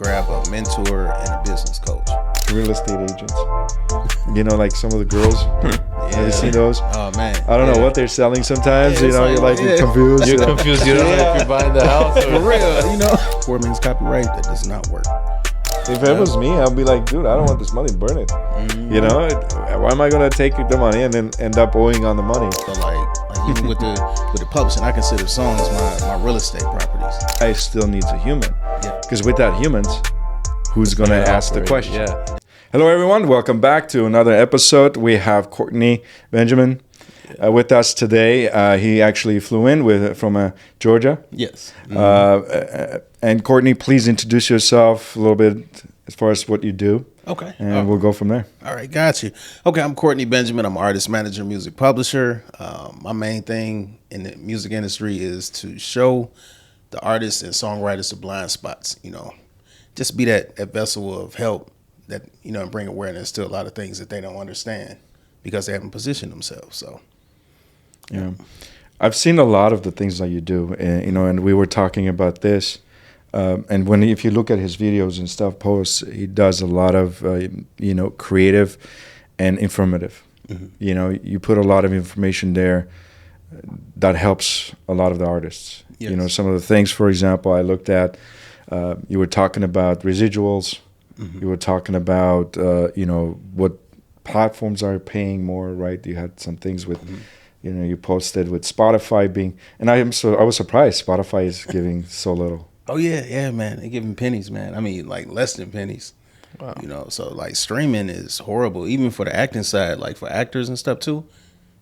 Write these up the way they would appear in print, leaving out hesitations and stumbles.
grab a mentor and a business coach. Real estate agents. You know, like some of the girls. Have you seen those? Oh man, I don't know what they're selling sometimes. Yeah, You know, you're like yeah. confused. You're confused. You don't know if you're buying the house or for real. You know, poor man's copyright, that does not work. If it was me, I'd be like, dude, I don't want this money, burn it. Mm-hmm. You know, why am I gonna take the money and then end up owing on the money? So like even with the publishing, I consider songs my real estate properties. I still needs a human. Yeah. Because without humans, who's gonna ask the question? Yeah. Hello, everyone. Welcome back to another episode. We have Courtney Benjamin with us today. He actually flew in from Georgia. Yes. And Courtney, please introduce yourself a little bit as far as what you do. Okay. And we'll go from there. All right, got you. Okay, I'm Courtney Benjamin. I'm an artist, manager, music publisher. My main thing in the music industry is to show the artists and songwriters the blind spots, you know, just be that vessel of help that, you know, and bring awareness to a lot of things that they don't understand because they haven't positioned themselves. So, yeah. I've seen a lot of the things that you do, you know, and we were talking about this. And if you look at his videos and stuff, posts, he does a lot of, you know, creative and informative. Mm-hmm. You know, you put a lot of information there that helps a lot of the artists. Yes. You know, some of the things, for example, I looked at, you were talking about residuals. Mm-hmm. You were talking about, you know, what platforms are paying more, right? You had some things with, you know, you posted with Spotify being, and I was surprised Spotify is giving so little. Oh yeah, man. They're giving pennies, man. I mean, like less than pennies. Wow. You know, so like streaming is horrible, even for the acting side, like for actors and stuff too.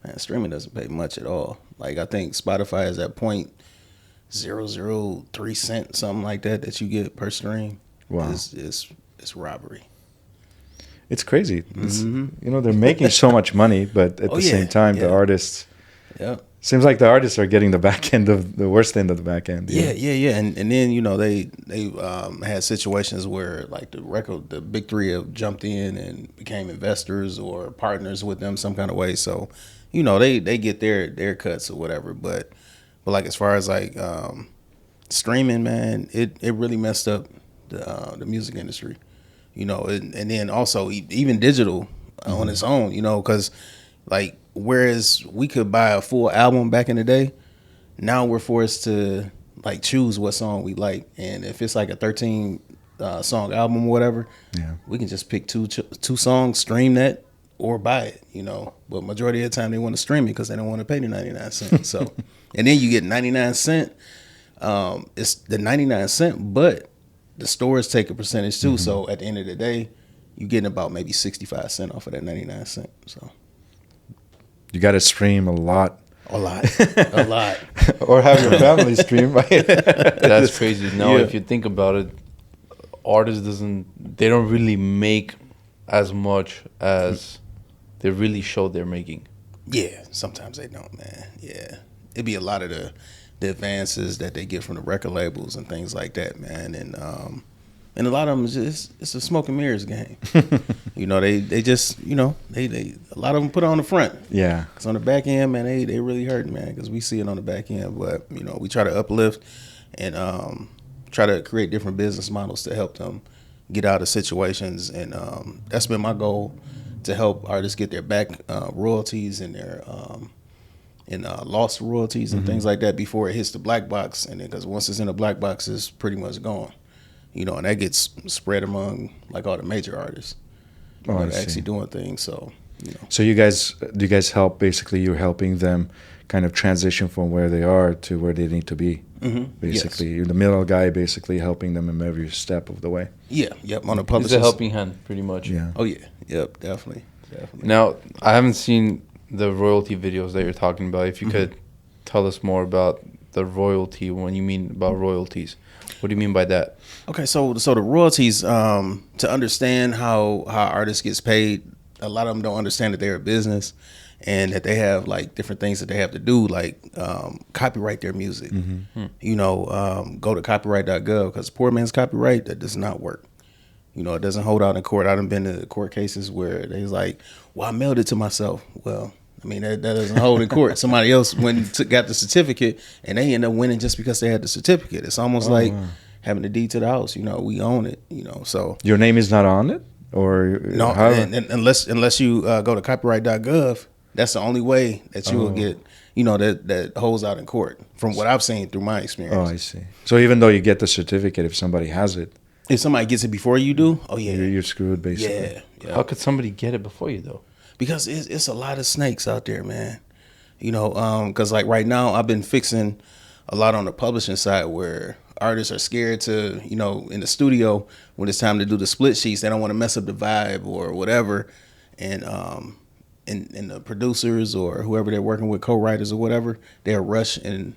Man, streaming doesn't pay much at all. Like I think Spotify is at 0.003 cent, something like that you get per stream. Wow. It's robbery. It's crazy. You know, they're making so much money, but at the same time, the artists. Yeah. Seems like the artists are getting the back end of the worst end of the back end. Yeah. And then, you know, they had situations where like the big three have jumped in and became investors or partners with them some kind of way. So, you know, they get their cuts or whatever. But like as far as like streaming, man, it really messed up the music industry. You know, and then also even digital on its own, you know, because like whereas we could buy a full album back in the day, now we're forced to like choose what song we like, and if it's like a 13 song album or whatever, we can just pick two songs, stream that, or buy it, you know. But majority of the time they want to stream it because they don't want to pay the 99 cents. So, and then you get 99 cent. It's the 99 cent, but the stores take a percentage too. So at the end of the day, you're getting about maybe 65 cents off of that 99 cent. So you got to stream a lot. A lot. Or have your family stream. That's crazy. Now, if you think about it, artists they don't really make as much as they really show they're making. Yeah, sometimes they don't, man. Yeah, it'd be a lot of the advances that they get from the record labels and things like that, man. And a lot of them it's a smoke and mirrors game. You know, they just, you know, they a lot of them put it on the front. Yeah. Because on the back end, man, they really hurting, man, because we see it on the back end. But, you know, we try to uplift and try to create different business models to help them get out of situations. And that's been my goal, to help artists get their back royalties and their lost royalties and things like that before it hits the black box. And then because once it's in the black box, it's pretty much gone. You know, and that gets spread among like all the major artists that are actually doing things. So, you know. So do you guys help? Basically, you're helping them kind of transition from where they are to where they need to be. Basically, yes. You're the middle guy, basically helping them in every step of the way. Yeah. Yep. On the publishing. It's a helping hand, pretty much. Yeah. Oh yeah. Yep. Definitely. Now, I haven't seen the royalty videos that you're talking about. If you could tell us more about the royalty, when you mean about royalties. What do you mean by that? Okay, so the royalties, to understand how artists gets paid, a lot of them don't understand that they're a business and that they have like different things that they have to do, like copyright their music. You know, go to copyright.gov, because poor man's copyright, that does not work. You know, it doesn't hold out in court. I've been to court cases where they's like, well, I mailed it to myself. Well, I mean, that doesn't hold in court. Somebody else got the certificate and they end up winning just because they had the certificate. It's almost like having the deed to the house. You know, we own it. You know, so Your name is not on it, or no, how? and unless you go to copyright.gov, that's the only way that you will get. You know, that holds out in court. From what I've seen through my experience. Oh, I see. So even though you get the certificate, if somebody has it, if somebody gets it before you do, oh yeah, you're screwed basically. Yeah. How could somebody get it before you though? Because it's a lot of snakes out there, man. You know, because like right now, I've been fixing a lot on the publishing side where artists are scared to, you know, in the studio when it's time to do the split sheets, they don't want to mess up the vibe or whatever, and the producers or whoever they're working with, co-writers or whatever, they'll rush and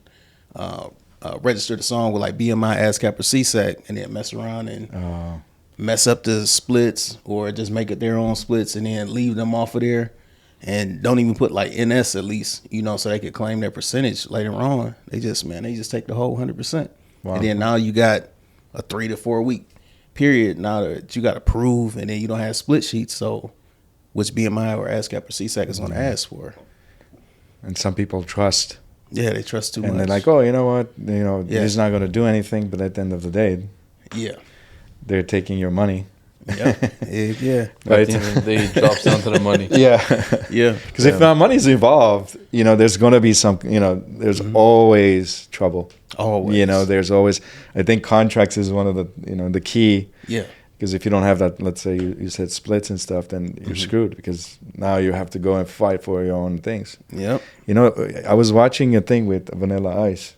register the song with like BMI, ASCAP, or CSAC, and then mess around and mess up the splits or just make it their own splits and then leave them off of there and don't even put like NS at least, you know, so they could claim their percentage later on. They just take the whole 100%. Wow. And then now you got a 3 to 4 week period now that you got to prove, and then you don't have split sheets, so which BMI or ASCAP or CSAC is going to ask for. And some people trust. Yeah, they trust too much. And they're like, oh, you know what? You know, he's not going to do anything. But at the end of the day, they're taking your money. Yeah. Yeah. At the end of the day, it drops down to the money. Yeah. Yeah. Because if not money's involved, you know, there's going to be some, you know, there's always trouble. Always. You know, there's always, I think contracts is one of the, you know, the key. Yeah. Because if you don't have that, let's say you said splits and stuff, then you're screwed because now you have to go and fight for your own things. Yep. You know, I was watching a thing with Vanilla Ice.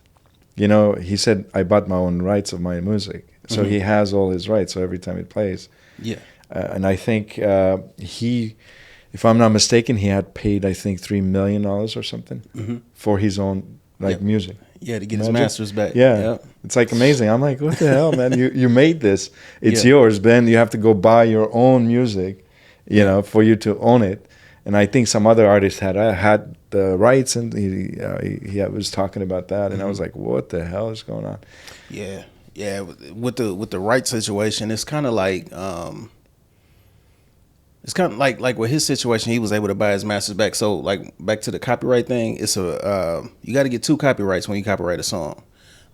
You know, he said, I bought my own rights of my music. So he has all his rights. So every time he plays. Yeah. And I think he, if I'm not mistaken, he had paid, I think, $3 million or something for his own music. Yeah, to get his masters back. Yeah. Yep. It's like amazing. I'm like, what the hell, man? You made this. It's Yeah. yours. Then you have to go buy your own music, you know, for you to own it. And I think some other artists had the rights, and he was talking about that. And I was like, what the hell is going on? Yeah. Yeah, with the right situation, it's kind of like with his situation, he was able to buy his masters back. So like back to the copyright thing, it's you got to get 2 copyrights when you copyright a song.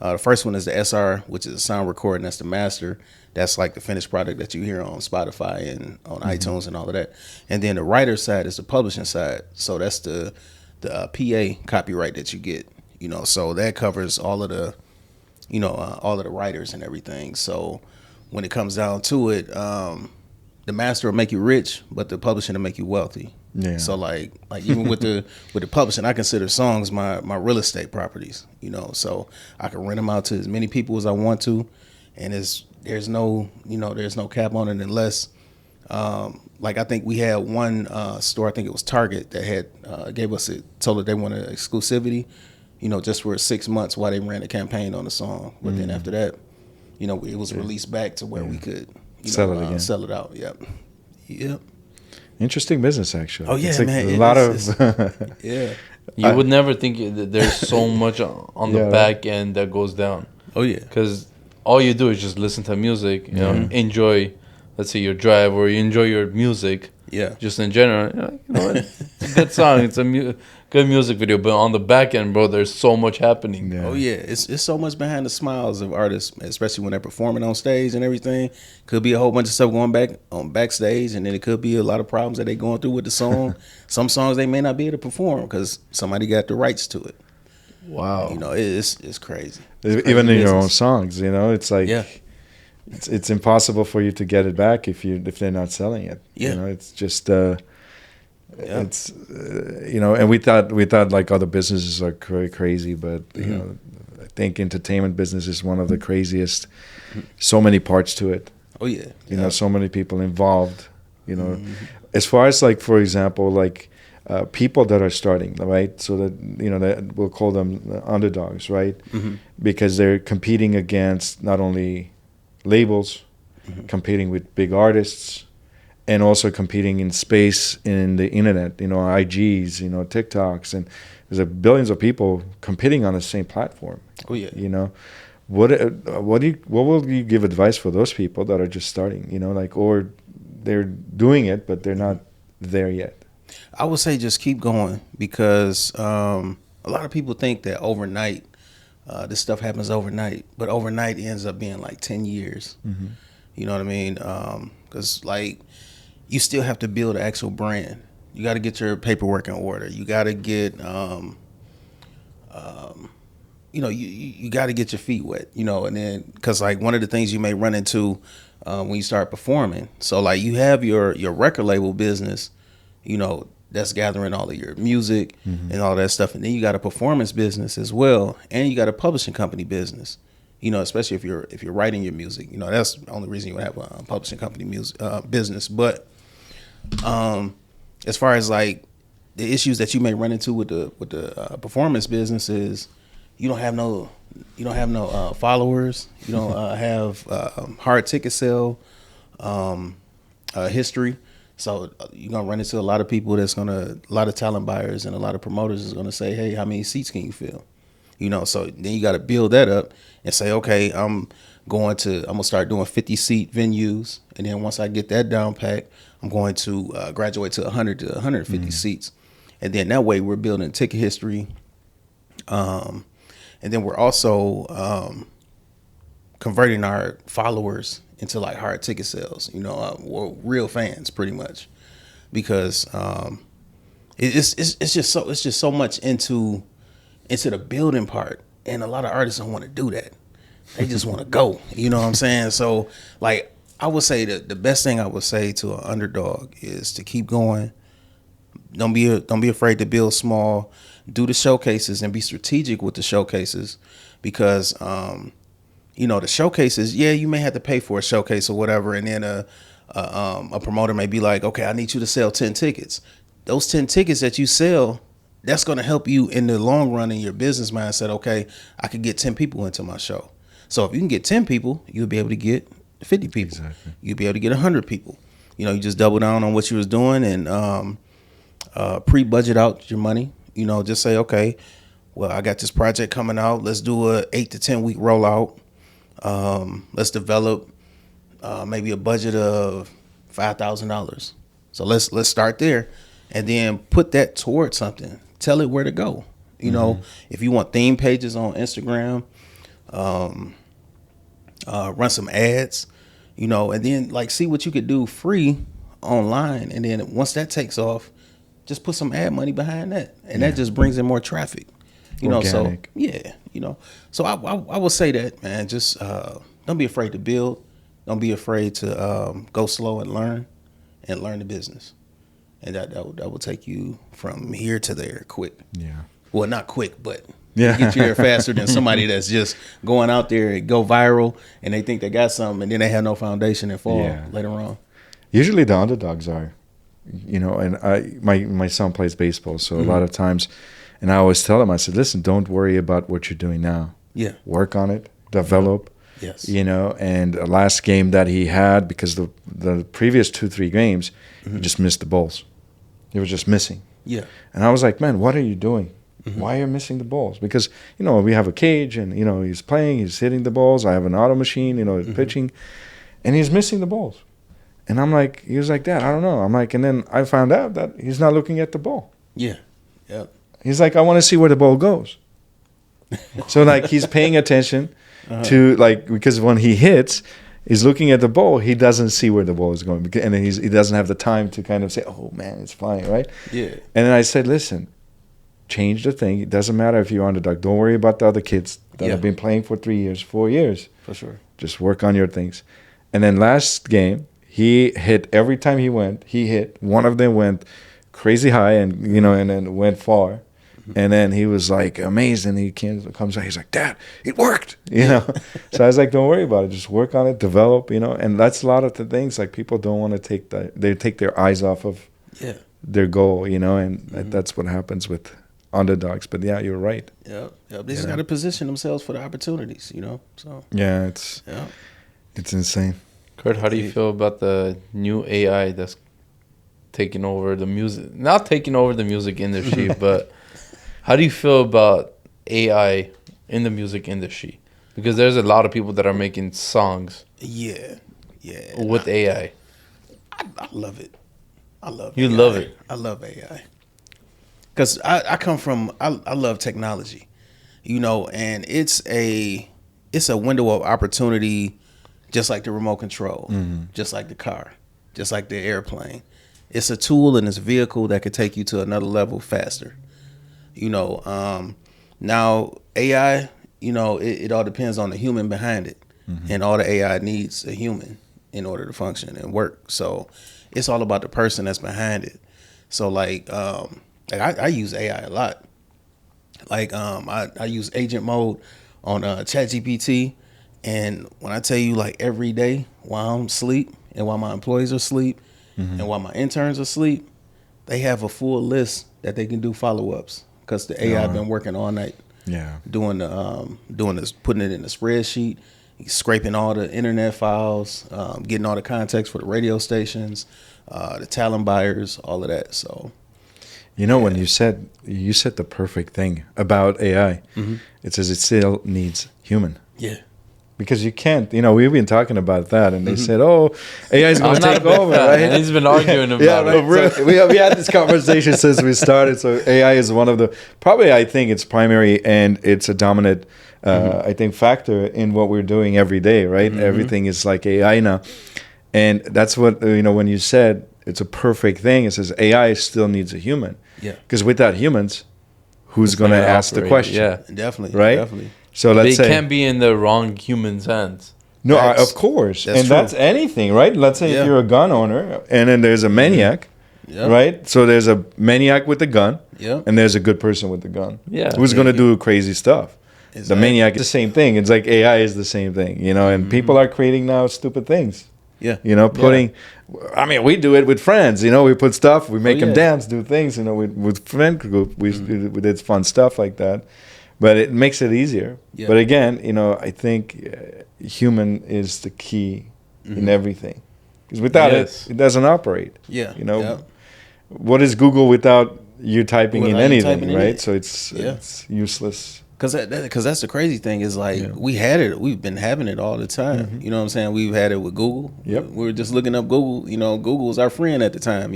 The first one is the SR, which is a sound recording. That's the master. That's like the finished product that you hear on Spotify and on iTunes and all of that. And then the writer's side is the publishing side. So that's the PA copyright that you get. You know, so that covers all of the all of the writers and everything. So when it comes down to it, the master will make you rich, but the publishing will make you wealthy. Yeah. So like even with the publishing, I consider songs my real estate properties. You know, so I can rent them out to as many people as I want to, and there's no cap on it unless like I think we had one store, I think it was Target, that had gave us told us they wanted exclusivity. You know, just for 6 months while they ran a campaign on the song. But then after that, you know, it was released back to where we could sell it again. Sell it out. Yep. Yep. Interesting business, actually. Oh yeah, it's like man. A lot of yeah. You would never think that there's so much on the back end that goes down. Oh yeah. Because all you do is just listen to music, you know, enjoy, let's say, your drive, or you enjoy your music. Yeah. Just in general, you know what? It's a good song. It's a good music video, but on the back end, bro, there's so much happening. Yeah. Oh yeah, it's so much behind the smiles of artists, especially when they're performing on stage and everything. Could be a whole bunch of stuff going back on backstage, and then it could be a lot of problems that they're going through with the song. Some songs they may not be able to perform because somebody got the rights to it. Wow. You know, it's crazy. Even in your own songs, you know, it's like it's impossible for you to get it back if they're not selling it. Yeah. You know, it's just it's you know, and we thought like other businesses are crazy, but you know, I think entertainment business is one of the craziest. So many parts to it. Oh yeah. You know, so many people involved. You know, as far as like, for example, like people that are starting, right? So that, you know, that we'll call them underdogs, right? Because they're competing against not only labels, competing with big artists, and also competing in space in the internet, you know, IGs, you know, TikToks, and there's billions of people competing on the same platform. Oh yeah. You know, what will you give advice for those people that are just starting, you know, like, or they're doing it but they're not there yet? I would say just keep going, because a lot of people think that overnight this stuff happens overnight, but overnight ends up being like 10 years. Mm-hmm. You know what I mean? Because like you still have to build an actual brand. You got to get your paperwork in order. You got to get, you got to get your feet wet. And then because like one of the things you may run into when you start performing. So like you have your record label business, that's gathering all of your music and all that stuff, and then you got a performance business as well, and you got a publishing company business. Especially if you're writing your music, that's the only reason you would have a publishing company business. But as far as like the issues that you may run into with the performance business is you don't have no followers, you don't have hard ticket sale history. So you're gonna run into a lot of people a lot of talent buyers and a lot of promoters is gonna say, hey, how many seats can you fill? So then you got to build that up and say, okay, I'm gonna start doing 50 seat venues, and then once I get that down packed, I'm going to graduate to 100 to 150 seats, and then that way we're building ticket history, and then we're also converting our followers into like hard ticket sales, or real fans pretty much, because it's just so much into the building part, and a lot of artists don't want to do that. They just want to go. You know what I'm saying? So like I would say that the best thing I would say to an underdog is to keep going. Don't be afraid to build small. Do the showcases and be strategic with the showcases, because the showcases, you may have to pay for a showcase or whatever, and then a promoter may be like, okay, I need you to sell 10 tickets. Those 10 tickets that you sell, that's going to help you in the long run in your business mindset. Okay, I could get 10 people into my show. So if you can get 10 people, you'll be able to get 50 people. Exactly. You'll be able to get 100 people. You just double down on what you was doing and pre-budget out your money. Just say, okay, well, I got this project coming out. Let's do a 8 to 10 week rollout. Let's develop maybe a budget of $5,000. So let's start there, and then put that towards something. Tell it where to go. If you want theme pages on Instagram, run some ads, and then like see what you could do free online, and then once that takes off, just put some ad money behind that, and that just brings in more traffic. Organic. So I will say that, man, just don't be afraid to build. Don't be afraid to go slow and learn the business. And that will take you from here to there quick. Yeah. Well, not quick, but get you there faster than somebody that's just going out there and go viral and they think they got something and then they have no foundation and fall later on. Usually the underdogs are, and my son plays baseball, so a lot of times, and I always tell him, I said, listen, don't worry about what you're doing now. Yeah. Work on it, develop. Yes. And the last game that he had, because the previous 2-3 games, he just missed the balls. He was just missing. Yeah. And I was like, man, what are you doing? Why are you missing the balls? Because, we have a cage and, he's playing, he's hitting the balls. I have an auto machine, pitching, and he's missing the balls. And I'm like, he was like, Dad, I don't know. I'm like, and then I found out that he's not looking at the ball. Yeah. Yep. He's like, I want to see where the ball goes. So like he's paying attention to because when he hits, he's looking at the ball. He doesn't see where the ball is going, and then he doesn't have the time to kind of say, "Oh man, it's flying," right? Yeah. And then I said, "Listen, change the thing. It doesn't matter if you're underdog. Don't worry about the other kids that have been playing for 3 years, 4 years. For sure. Just work on your things." And then last game, he hit every time he went. He hit. One of them went crazy high, and and then went far. And then he was like amazed, and he comes out. He's like, "Dad, it worked!" So I was like, "Don't worry about it. Just work on it, develop." And that's a lot of the things. Like people don't want to take their eyes off of their goal. And that's what happens with underdogs. But yeah, you're right. Yeah, they just got to position themselves for the opportunities. So yeah, it's insane. Kurt, how do you feel about the new AI that's taking over the music? Not taking over the music industry, but how do you feel about AI in the music industry? Because there's a lot of people that are making songs. With AI. I love it. I love you AI. Love it. I love AI. Because I come from, I love technology. And it's a window of opportunity, just like the remote control, just like the car, just like the airplane. It's a tool and it's a vehicle that could take you to another level faster. Now AI, it all depends on the human behind it, and all the AI needs a human in order to function and work. So it's all about the person that's behind it. So I use AI a lot. I use agent mode on ChatGPT, and when I tell you, every day while I'm asleep and while my employees are asleep and while my interns are asleep, they have a full list that they can do follow-ups because the AI been working all night. Yeah. Doing this, putting it in the spreadsheet, scraping all the internet files, getting all the context for the radio stations, the talent buyers, all of that. So, when you said the perfect thing about AI, it says it still needs human. Yeah. Because you can't, we've been talking about that, and they said, "Oh, AI is going to take over." Right? And he's been arguing about it. Right. So we had this conversation since we started. So AI is one of the I think it's primary and it's a dominant, I think, factor in what we're doing every day. Right? Everything is like AI now, and that's what when you said it's a perfect thing. It says AI still needs a human. Yeah. Because without humans, who's going to ask the question? Yeah. Definitely. Right. Definitely. So let's say they can't be in the wrong human's hands. No, of course. That's anything, right? Let's say if you're a gun owner and then there's a maniac, right? So there's a maniac with a gun and there's a good person with the gun. Yeah. Who's going to do crazy stuff? Exactly. The maniac is the same thing. It's like AI is the same thing, and people are creating now stupid things. Yeah. We do it with friends, we put stuff, we make them dance, do things, with friend group, we did fun stuff like that. But it makes it easier. Yeah. But again, I think human is the key in everything. Because without it doesn't operate. Yeah. What is Google without you typing in anything, right? So it's useless. Because that's the crazy thing is we've been having it all the time. You know what I'm saying? We've had it with Google. Yep. We were just looking up Google. Google was our friend at the time.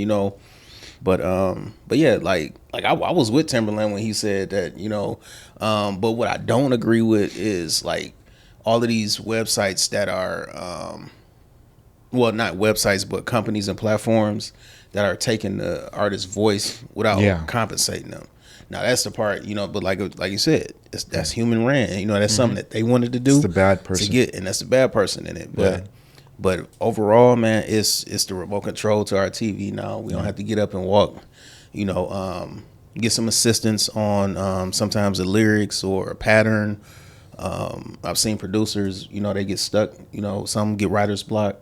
But yeah, I was with Timberland when he said that, but what I don't agree with is all of these websites that are, not websites, but companies and platforms that are taking the artist's voice without compensating them. Now that's the part, but like you said, that's human ran. That's something that they wanted to do. It's the bad person to get, and that's the bad person in it. But overall, man, it's the remote control to our TV now. We don't have to get up and walk. Get some assistance on sometimes the lyrics or a pattern. I've seen producers, they get stuck. Some get writer's block.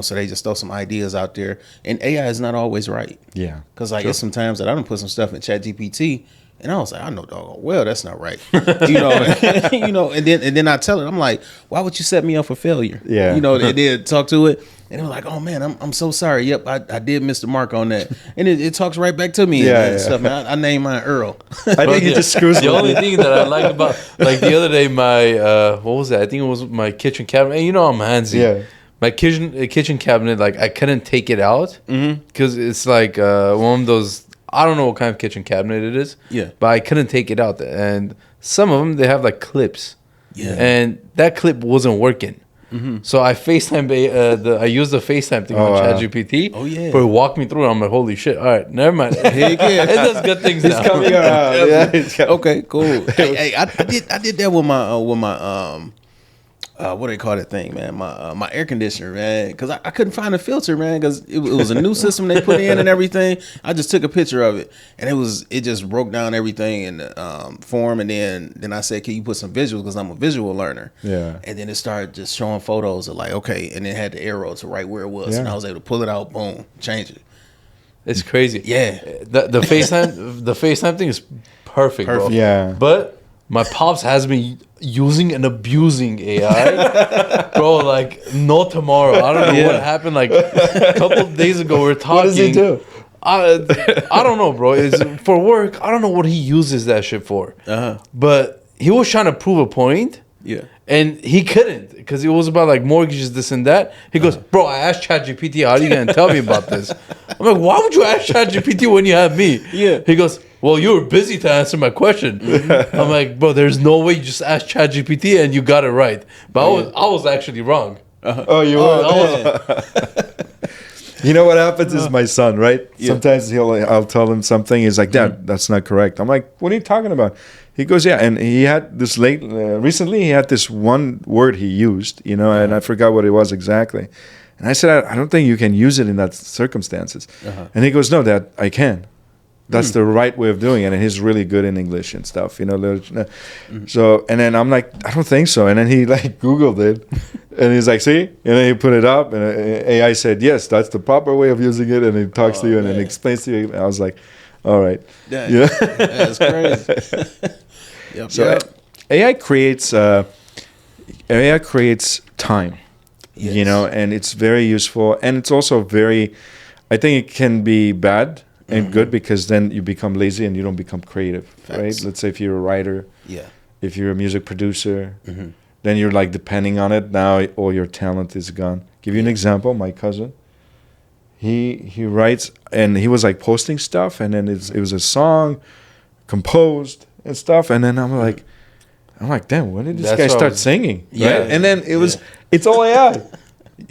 So they just throw some ideas out there. And AI is not always right. Yeah. Because it's sometimes that I don't put some stuff in ChatGPT. And I was like, I know doggone well that's not right. And then I tell it, I'm like, why would you set me up for failure? Yeah. And then talk to it. And they're like, oh man, I'm so sorry. Yep, I did miss the mark on that. And it talks right back to me and stuff. Man, I named mine Earl. I think it just screws the only thing that I like about the other day, my what was that? I think it was my kitchen cabinet. And I'm handsy. Yeah. My kitchen cabinet, I couldn't take it out because it's one of those. I don't know what kind of kitchen cabinet it is. Yeah. But I couldn't take it out. And some of them, they have clips. Yeah. And that clip wasn't working. So I FaceTime, I used the FaceTime thing on ChatGPT. Oh, yeah. But it walked me through it. I'm like, holy shit. All right, never mind. It does good things now. It's coming out. Okay, cool. Hey, I did that with my what do they call that thing, man? My air conditioner, man, because I couldn't find a filter, man, because it was a new system they put in and everything. I just took a picture of it, and it just broke down everything in the form, and then I said, can you put some visuals, because I'm a visual learner. Yeah. And then it started just showing photos of okay, and it had the arrow to right where it was, and I was able to pull it out, boom, change it. It's crazy. Yeah. The FaceTime thing is perfect, bro. Yeah. But my pops has been using and abusing AI, bro. No tomorrow. I don't know what happened. A couple of days ago, we were talking. What does he do? I don't know, bro. It's for work. I don't know what he uses that shit for. But he was trying to prove a point. Yeah. And he couldn't because it was about mortgages, this and that. He goes, bro, I asked ChatGPT, how are you going to tell me about this? I'm like, why would you ask ChatGPT when you have me? Yeah. He goes, well, you were busy to answer my question. I'm like, bro, there's no way you just asked ChatGPT and you got it right. But I was actually wrong. Oh, you were? You know what happens is my son, right? Yeah. Sometimes I'll tell him something. He's like, Dad, that's not correct. I'm like, what are you talking about? He goes, yeah. And he had this recently he had this one word he used, you know, and I forgot what it was exactly. And I said, I don't think you can use it in that circumstances. And he goes, no, Dad, I can. That's the right way of doing it. And he's really good in English and stuff, you know. So, and then I'm like, I don't think so. And then he like Googled it. And he's like, see? And then he put it up. And AI said, yes, that's the proper way of using it. And it talks to you and then explains to you. And I was like, all right. Yeah. That's crazy. So AI creates time. Yes. You know, and it's very useful. And it's also I think it can be bad and good because then you become lazy and you don't become creative, right? Let's say if you're a writer, if you're a music producer, then you're like depending on it. Now all your talent is gone. Give you an example. My cousin, he writes and he was like posting stuff and then it was a song composed and stuff. And then I'm like, damn, when did this guy start singing? Yeah. Right? And then it's all AI.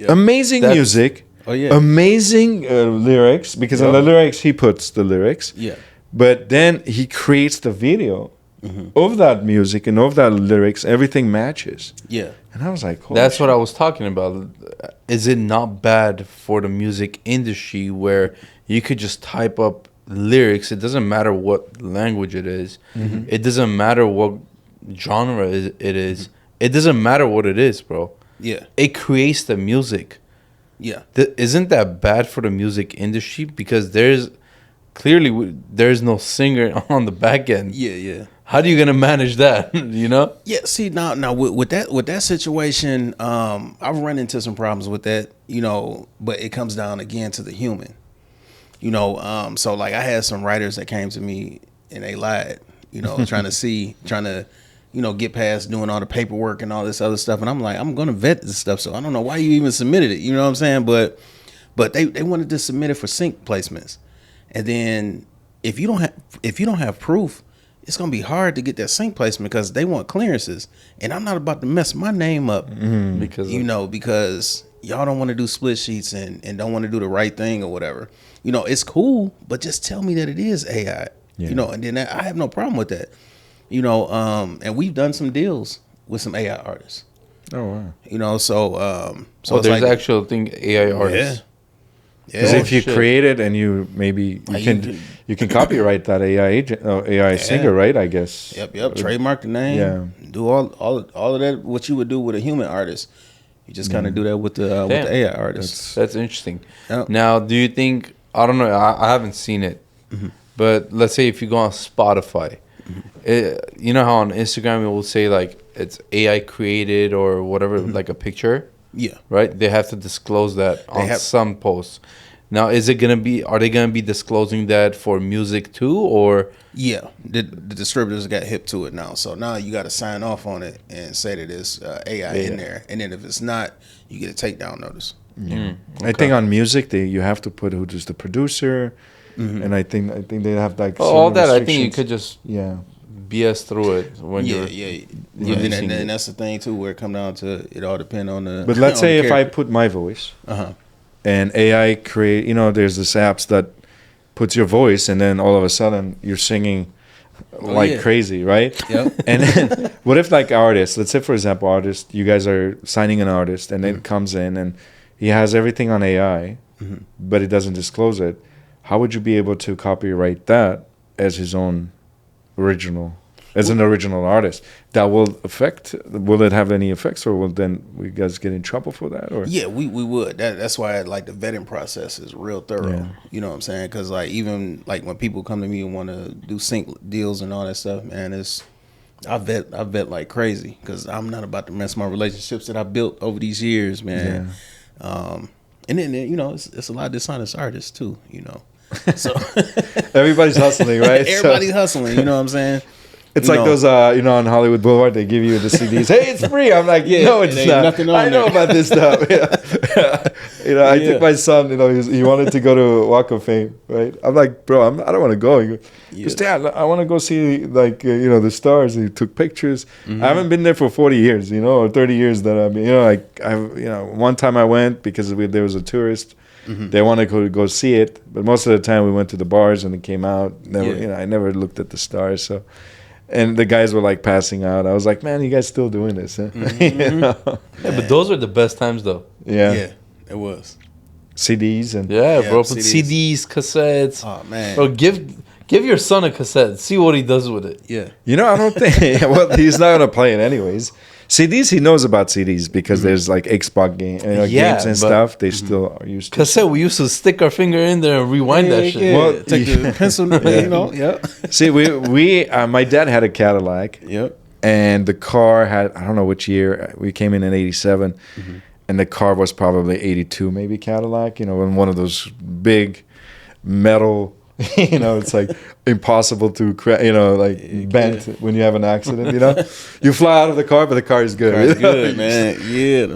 Amazing music. Oh, yeah. Amazing lyrics, because on the lyrics, he puts the lyrics. Yeah. But then he creates the video of that music and of that lyrics. Everything matches. Yeah. And I was like, that's what I was talking about. Is it not bad for the music industry where you could just type up lyrics? It doesn't matter what language it is. It doesn't matter what genre it is. It doesn't matter what it is, bro. Yeah. It creates the music. Yeah. Isn't that bad for the music industry? Because there's no singer on the back end. Yeah. How are you gonna manage that? You know? Yeah. See, now with that situation, I've run into some problems with that. You know, but it comes down again to the human. You know, so like I had some writers that came to me and they lied. You know, trying to you know, get past doing all the paperwork and all this other stuff. And I'm like, I'm going to vet this stuff. So I don't know why you even submitted it. You know what I'm saying? But they wanted to submit it for sync placements. And then if you don't have proof, it's going to be hard to get that sync placement because they want clearances. And I'm not about to mess my name up because y'all don't want to do split sheets and don't want to do the right thing or whatever. You know, it's cool, but just tell me that it is AI. Yeah. You know, and then I have no problem with that. You know, and we've done some deals with some AI artists. Oh wow! You know, so there's like, actual thing AI artists. Yeah. Because if you create it and you can copyright that AI agent, AI singer, right? I guess. Yep. Trademark the name. Yeah. Do all of that. What you would do with a human artist, you just kind of do that with the AI artist. That's interesting. Yep. Now, do you think? I don't know. I haven't seen it, but let's say if you go on Spotify. You know how on Instagram it will say like it's AI created or whatever, like a picture. Yeah. Right. They have to disclose that on some posts. Now, are they gonna be disclosing that for music too, or? Yeah, the distributors got hip to it now. So now you got to sign off on it and say that it's AI in there, and then if it's not, you get a takedown notice. Yeah. Okay. I think on music you have to put who's the producer. And I think they have like all that. I think you could just BS through it when you're and that's the thing too, where it come down to it all depend on the. But let's say if I put my voice, and AI create, you know, there's this apps that puts your voice, and then all of a sudden you're singing like crazy, right? Yep. And then what if like artists? Let's say for example, you guys are signing an artist, and then comes in and he has everything on AI, but he doesn't disclose it. How would you be able to copyright that as his own original, as an original artist? That will it have any effects, or will then we guys get in trouble for that? Or yeah, we would. That's why like the vetting process is real thorough. Yeah. You know what I'm saying? Because like even like when people come to me and want to do sync deals and all that stuff, man, I vet like crazy because I'm not about to mess my relationships that I built over these years, man. Yeah. And then you know it's a lot of dishonest artists too, you know. So everybody's hustling, right? Everybody's hustling, you know what I'm saying? It's like those, on Hollywood Boulevard, they give you the CDs. Hey, it's free. I'm like, no, it's not. Nothing on I know about this stuff. I took my son. He wanted to go to Walk of Fame, right? I'm like, bro, I don't want to go. He goes, Dad, I want to go see the stars. And he took pictures. I haven't been there for 40 years, or 30 years that I've been. One time I went because there was a tourist. They wanted to go see it, but most of the time we went to the bars and it came out. I never looked at the stars, so. And the guys were like passing out. I was like, man, you guys still doing this, huh? Yeah, but those are the best times, though. Yeah, it was. CDs and bro. Put CDs, cassettes. Oh man, bro, give your son a cassette. See what he does with it. Yeah. I don't think. Well, he's not gonna play it anyways. CDs, he knows about CDs because there's like Xbox games and stuff. They still are used to. Cassette, we used to stick our finger in there and rewind that shit. Yeah. Well, take the pencil, See, we my dad had a Cadillac. Yep. And the car had, I don't know which year, we came in 87, and the car was probably 82 maybe Cadillac, in one of those big metal, it's like impossible to, bent when you have an accident, You fly out of the car, but the car is good. Car's good, man. Yeah.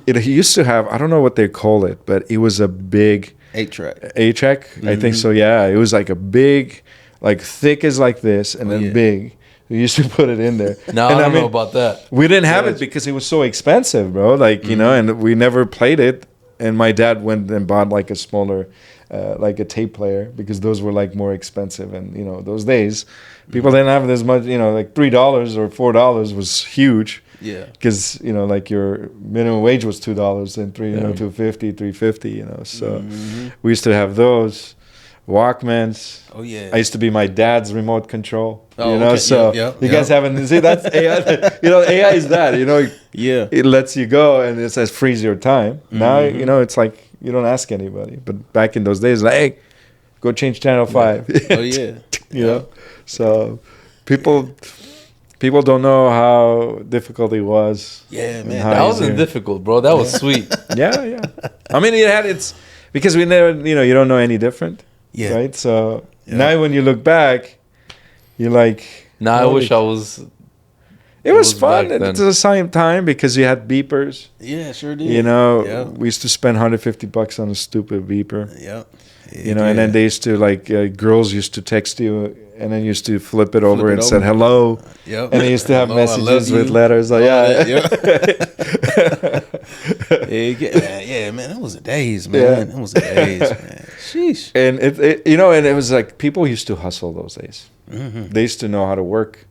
And he used to have, I don't know what they call it, but it was a big... 8-track. 8-track, I think so, yeah. It was like a big, like thick as like this, and then big. We used to put it in there. No, I don't know about that. We didn't have it because it was so expensive, bro. And we never played it. And my dad went and bought like a smaller, like a tape player, because those were like more expensive. And those days, people didn't have as much. Like $3 or $4 was huge. Yeah. Because like your minimum wage was $2 and $2.50, $3.50. So we used to have those. Walkmans. Oh yeah. I used to be my dad's remote control. Okay. So you guys haven't see that's AI. AI is that. Yeah. It lets you go and it says freeze your time. Now it's like you don't ask anybody. But back in those days, like, hey, go change channel 5. Oh yeah. So people don't know how difficult it was. Yeah, man. That wasn't difficult, bro. That was sweet. Yeah. I mean, it's because we never, you don't know any different. Yeah. Right. So now when you look back, you're like, nah, I wish I was. It was fun at the same time because you had beepers. Yeah, sure did. We used to spend $150 on a stupid beeper. Yep. And then they used to girls used to text you and then used to flip it over and said hello. Yep. And they used to have messages with letters. Like, yeah, man. That was the days, man. Yeah. That was the days, man. Sheesh. And and it was like people used to hustle those days. They used to know how to work.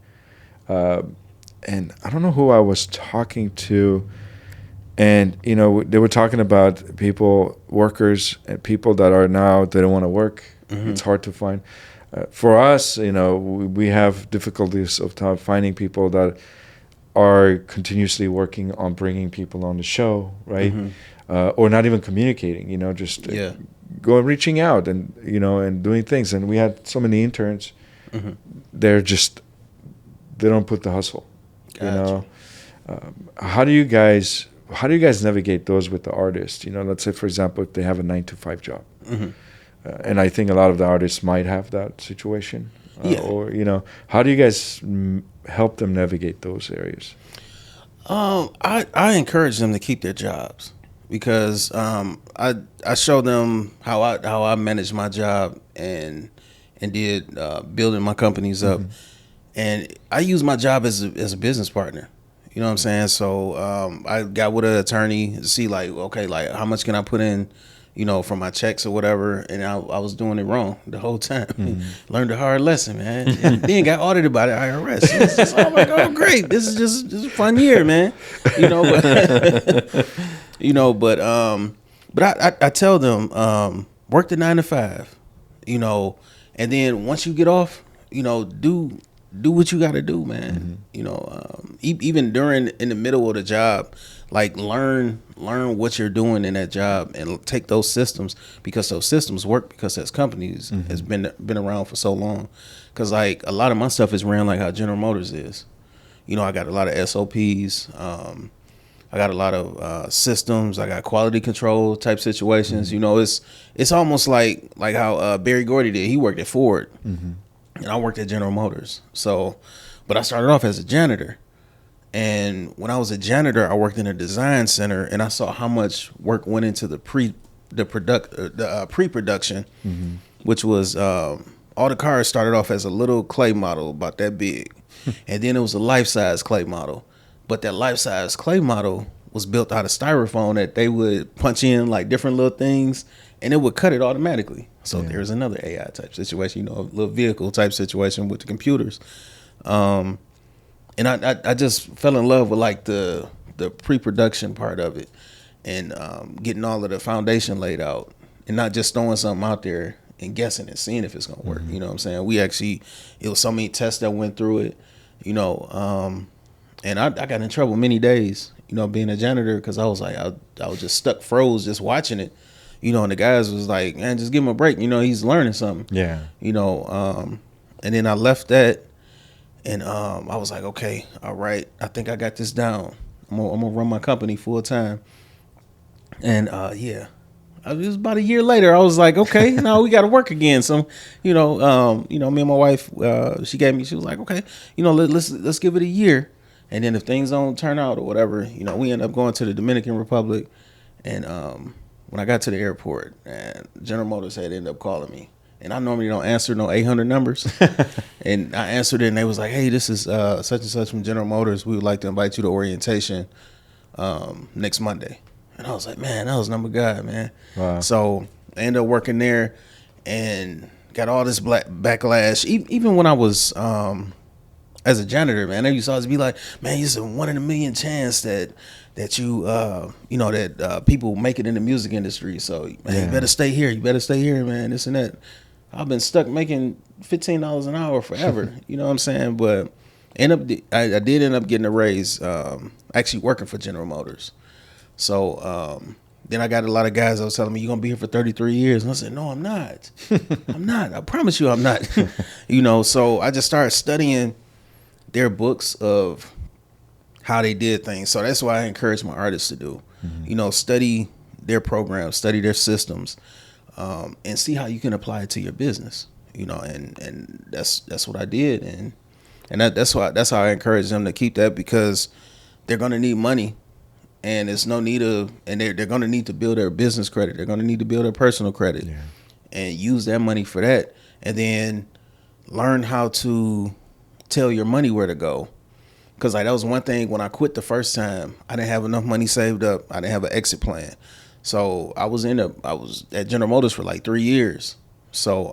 And I don't know who I was talking to. And, they were talking about workers and people that are now, they don't want to work. It's hard to find. For us, we have difficulties of finding people that are continuously working on bringing people on the show, right? Or not even communicating, just reaching out and, and doing things. And we had so many interns. They don't put the hustle, Gotcha. How do you guys navigate those with the artists? Let's say, for example, if they have a 9-to-5 job. And I think a lot of the artists might have that situation. Or, how do you guys help them navigate those areas? I encourage them to keep their jobs because I show them how I manage my job and did building my companies up. And I use my job as a business partner. You know what I'm saying? So I got with an attorney to see how much can I put in, for my checks or whatever. And I was doing it wrong the whole time. Learned a hard lesson, man. And then got audited by the IRS. It's just, oh my God, great. This is just a fun year, man. But I tell them, work the 9-to-5, and then once you get off, do what you got to do, man. Even in the middle of the job, learn what you're doing in that job and take those systems, because those systems work because those companies has been around for so long. Because a lot of my stuff is ran like how General Motors is. I got a lot of SOPs. I got a lot of systems. I got quality control type situations. It's almost like how Barry Gordy did. He worked at Ford. And I worked at General Motors. So But I started off as a janitor. And when I was a janitor, I worked in a design center, and I saw how much work went into the pre-production, which was all the cars started off as a little clay model about that big, and then it was a life-size clay model. But that life-size clay model was built out of styrofoam that they would punch in like different little things, and it would cut it automatically. So there's another AI type situation, a little vehicle type situation with the computers. And I just fell in love with like the pre-production part of it, and getting all of the foundation laid out, and not just throwing something out there and guessing and seeing if it's gonna work. You know what I'm saying? It was so many tests that went through it, and I got in trouble many days, being a janitor, because I was like, I was just froze just watching it, and the guys was like, man, just give him a break, he's learning something. Yeah. And then I left that. And I was like, okay, all right, I think I got this down. I'm gonna run my company full time. And it was about a year later. I was like, okay, now we got to work again. So, me and my wife, she was like, okay, let's give it a year, and then if things don't turn out or whatever, we end up going to the Dominican Republic. And when I got to the airport, and General Motors had ended up calling me. And I normally don't answer no 800 numbers. And I answered it, and they was like, hey, this is such and such from General Motors. We would like to invite you to orientation next Monday. And I was like, man, that was number God, man. Wow. So I ended up working there and got all this backlash. Even when I was as a janitor, man, they used to always be like, man, it's a 1 in a million chance that people make it in the music industry. So, man, you better stay here. You better stay here, man, this and that. I've been stuck making $15 an hour forever. You know what I'm saying? But I did end up getting a raise, actually working for General Motors. So then I got a lot of guys that was telling me, you're going to be here for 33 years. And I said, no, I'm not. I'm not. I promise you I'm not. So I just started studying their books of how they did things. So that's why I encourage my artists to do. Study their programs, study their systems. And see how you can apply it to your business, and that's what I did, and that's how I encourage them to keep that, because they're gonna need money, and there's no need and they're gonna need to build their business credit, they're gonna need to build their personal credit, and use that money for that, and then learn how to tell your money where to go, because like that was one thing when I quit the first time, I didn't have enough money saved up, I didn't have an exit plan. So I was at General Motors for like 3 years. So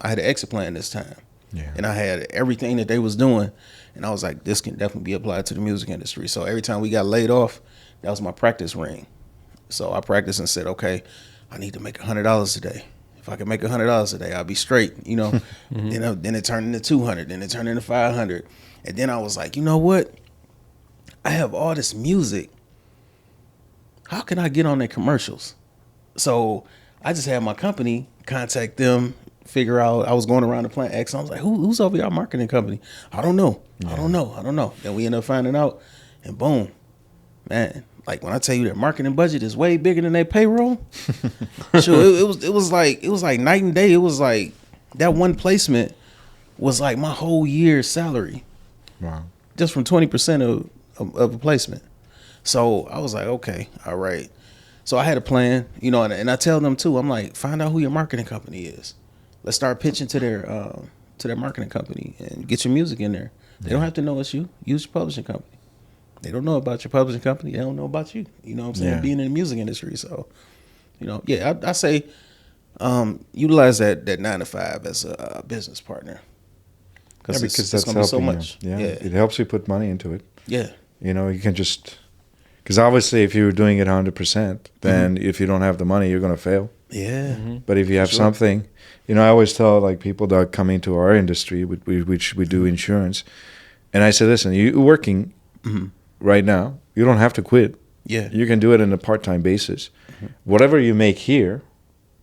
I had an exit plan this time. Yeah. And I had everything that they was doing. And I was like, this can definitely be applied to the music industry. So every time we got laid off, that was my practice ring. So I practiced and said, okay, I need to make $100 a day. If I can make $100 a day, I'll be straight, Then it turned into 200, then it turned into 500. And then I was like, you know what? I have all this music. How can I get on their commercials? So I just had my company contact them, figure out. I was going around the plant X. I was like, who's over your marketing company? I don't know. Yeah. I don't know. Then we ended up finding out, and boom, man. Like when I tell you their marketing budget is way bigger than their payroll. Sure, it was like night and day. It was like that one placement was like my whole year's salary. Wow. Just from 20% of a placement. So I was like, okay, all right. So I had a plan, and I tell them too, I'm like, find out who your marketing company is. Let's start pitching to their marketing company and get your music in there. They don't have to know it's you. Use your publishing company. They don't know about your publishing company. They don't know about you. You know what I'm saying? Yeah. Being in the music industry. So, I say utilize that 9 to 5 as a business partner. Because that's helping so much. You. Yeah. It helps you put money into it. Yeah. You can just... Because obviously, if you're doing it 100%, then if you don't have the money, you're going to fail. Yeah. But if you have something, I always tell like people that come into our industry, which we do insurance, and I say, listen, you're working right now. You don't have to quit. Yeah. You can do it on a part-time basis. Whatever you make here,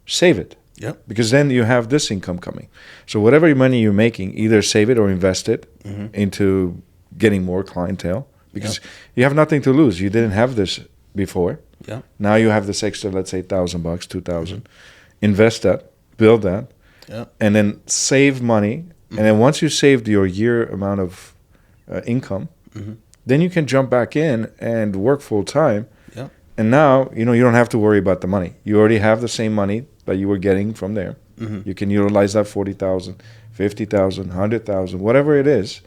save it. Yep. Because then you have this income coming. So whatever money you're making, either save it or invest it into getting more clientele. Because you have nothing to lose. You didn't have this before. Yeah. Now you have this extra, let's say, $1,000, $2,000. Invest that, build that, and then save money. And then once you saved your year amount of income, then you can jump back in and work full time. Yep. And now, you don't have to worry about the money. You already have the same money that you were getting from there. You can utilize that 40,000, 50,000, 100,000, whatever it is.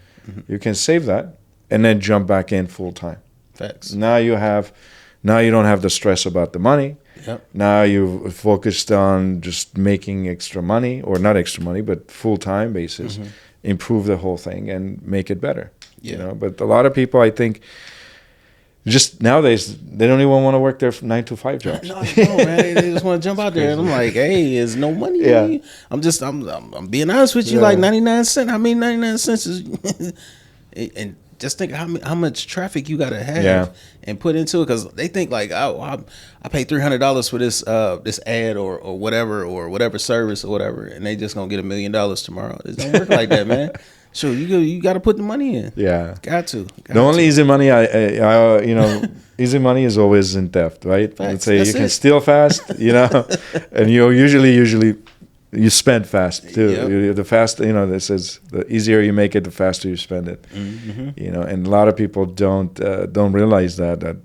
You can save that and then jump back in full time. Facts. Now you don't have the stress about the money. Yep. Now you've focused on just making extra money, or not extra money, but full time basis. Improve the whole thing and make it better. Yeah. But a lot of people, I think, just nowadays, they don't even want to work their 9 to 5 jobs. No, man. They just want to jump out there. And I'm like, hey, there's no money. Yeah. I'm being honest with you. Like 99 cents. I mean, 99 cents is, and just think how much traffic you got to have and put into it. Because they think like, oh, I paid $300 for this this ad or whatever service or whatever, and they just gonna get $1 million tomorrow. It don't work like that, man. Sure, you got to put the money in. Yeah. Got to. The only easy money easy money is always in theft, right? Facts. Let's say That's you can it. steal fast, and you usually you spend fast too. Yep. The fast, this is the easier you make it, the faster you spend it. And a lot of people don't realize that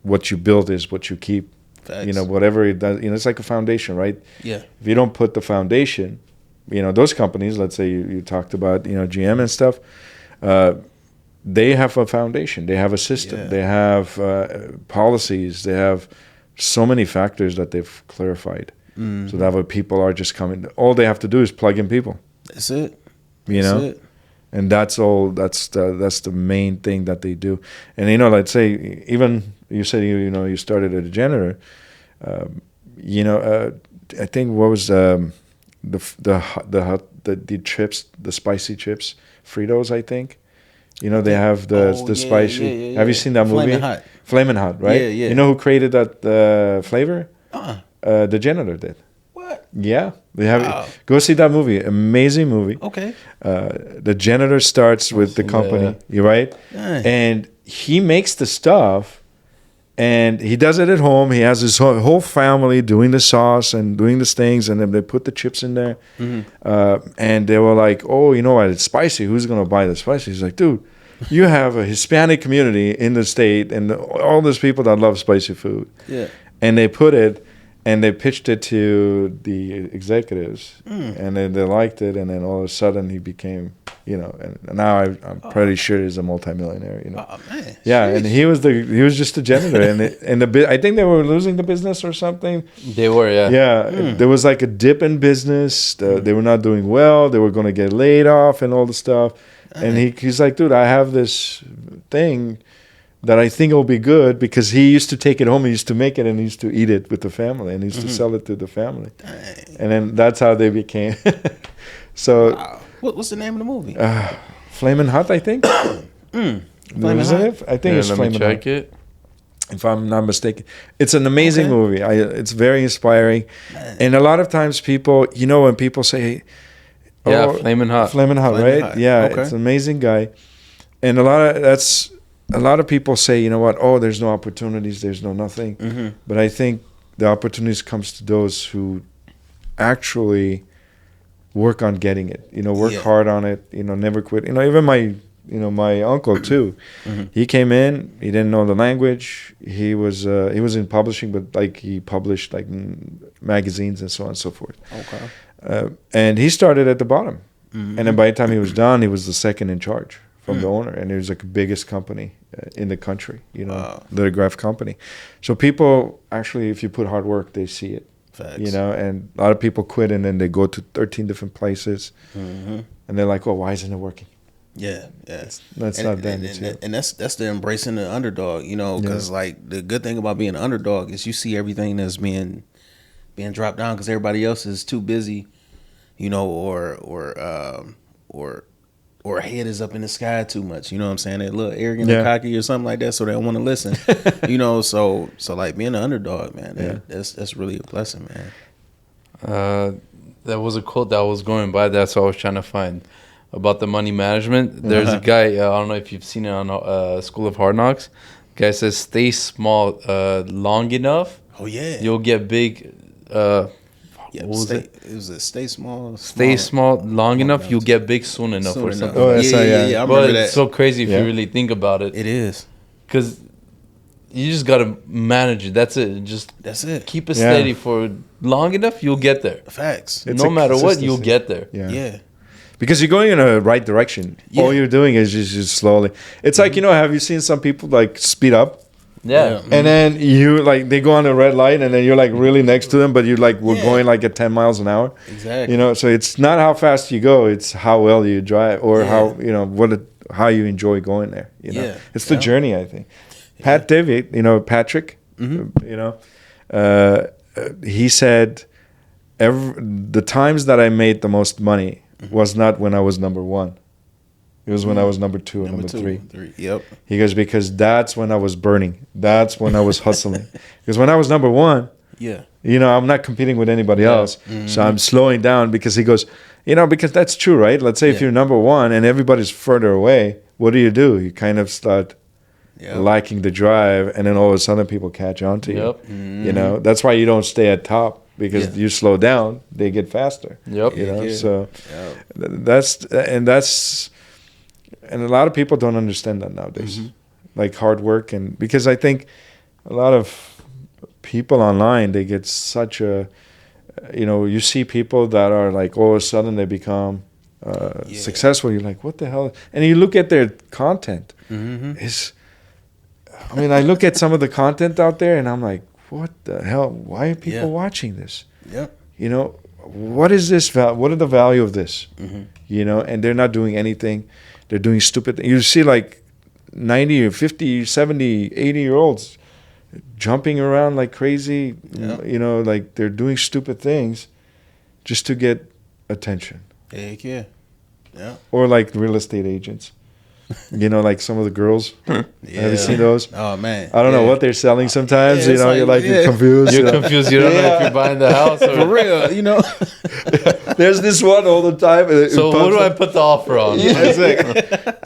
what you build is what you keep. Facts. Whatever it does, it's like a foundation, right? Yeah. If you don't put the foundation, those companies, let's say you talked about, GM and stuff, they have a foundation, they have a system, they have policies, they have so many factors that they've clarified. So that way people are just coming, all they have to do is plug in people. That's it. It. And that's all, that's the main thing that they do. And, let's say, even you said, you started at a janitor, I think what was the chips, the spicy chips, Fritos, I think. They have the spicy. Yeah. Have you seen that movie? Flamin' Hot. Flamin' Hot, right? Yeah. You know who created that flavor? Uh-uh. The janitor did. What? Yeah, they have. Wow. Go see that movie. Amazing movie. Okay. The janitor starts with the company. You're right, Dang. and he makes the stuff. And he does it at home. He has his whole family doing the sauce and doing these things, and then they put the chips in there. And they were like, "Oh, you know what? It's spicy. Who's gonna buy the spicy?" He's like, "Dude, you have a Hispanic community in the state, and all those people that love spicy food." Yeah. And they put it, and they pitched it to the executives, and then they liked it, and then all of a sudden he became, and now I'm pretty sure he's a multimillionaire. Oh man. Yeah, Sheesh. and he was just a janitor, and I think they were losing the business or something. They were, yeah. Yeah, there was like a dip in business. They were not doing well. They were going to get laid off and all the stuff. And he's like, dude, I have this thing that I think will be good, because he used to take it home. He used to make it and he used to eat it with the family, and he used to sell it to the family. Dang. And then that's how they became. So, Wow. What's the name of the movie? Flamin' Hot, I think. Flamin' Isn't Hot? it? I think it's Let me Flamin' check Hot. it. If I'm not mistaken. It's an amazing Okay. movie. It's very inspiring. And a lot of times people, when people say, Yeah, Flamin' Hot. Flamin' Hot, Flamin' right? Hot. Yeah, Okay. it's an amazing guy. And a lot of people say, you know what, there's no opportunities, there's no nothing. But I think the opportunities comes to those who actually work on getting it, work hard on it, never quit. Even my uncle too, he came in, he didn't know the language. He was in publishing, but like he published like magazines and so on and so forth. Okay. And he started at the bottom. And then by the time he was done, he was the second in charge from the owner. And it was like the biggest company in the country, lithograph company. So people actually, if you put hard work, they see it. Facts. And a lot of people quit, and then they go to 13 different places, and they're like, "Oh, why isn't it working?" Yeah. That's not them. It's you. And that's the embracing the underdog, because like the good thing about being an underdog is you see everything that's being dropped down because everybody else is too busy, or head is up in the sky too much. You know what I'm saying? They're a little arrogant and cocky or something like that, so they don't want to listen. So like being an underdog, man, that's really a blessing, man. That was a quote that I was going by. That's what I was trying to find about the money management. There's a guy, I don't know if you've seen it on School of Hard Knocks. The guy says, stay small long enough. Oh, yeah. You'll get big Yeah, What was stay, it? it was a stay small. Stay small long enough, enough you'll to- get big soon enough soon or enough. something. Oh, like that's yeah, how, yeah, yeah. yeah. I But remember it's that. so crazy if Yeah. you really think about it. It is. Because you just gotta manage it. That's it. Just That's it. keep it Yeah. steady for long enough, you'll get there. Facts. It's No a matter what, you'll consistency. get there. Yeah. Yeah. Because you're going in a right direction. Yeah. All you're doing is just slowly. It's like, have you seen some people like speed up? Yeah. And then you like they go on a red light, and then you're like really next to them, but you're like we're Yeah. going like at 10 miles an hour. Exactly. So it's not how fast you go; it's how well you drive, or Yeah. how how you enjoy going there. Yeah. It's the Yeah. journey. I think. Pat David, Patrick, he said, the times that I made the most money was not when I was number one. It was when I was number two or number three. Yep. He goes, because that's when I was burning. That's when I was hustling. Because when I was number one, Yeah. I'm not competing with anybody else. So I'm slowing down because he goes, because that's true, right? Let's say if Yeah. you're number one and everybody's further away, what do? You kind of start Yep. liking the drive, and then all of a sudden people catch on to you. Yep. That's why you don't stay at top, because Yeah. you slow down, they get faster. Yep. Yeah. So Yep. that's and a lot of people don't understand that nowadays, like hard work. And because I think a lot of people online, they get such a you see people that are like all of a sudden they become successful. You're like, what the hell? And you look at their content, I look at some of the content out there, and I'm like, what the hell? Why are people watching this? Yep. What is this? What are the value of this? And they're not doing anything. They're doing stupid things. You see like 90 or 50, 70, 80-year-olds jumping around like crazy, like they're doing stupid things just to get attention. Heck yeah. Yeah. Or like real estate agents. Like some of the girls. Have you seen those? Oh man. I don't know what they're selling sometimes. Yeah, it's you're like you're confused. You're confused. You don't know if you're buying the house or For real, There's this one all the time. So what do I put the offer on? It's like,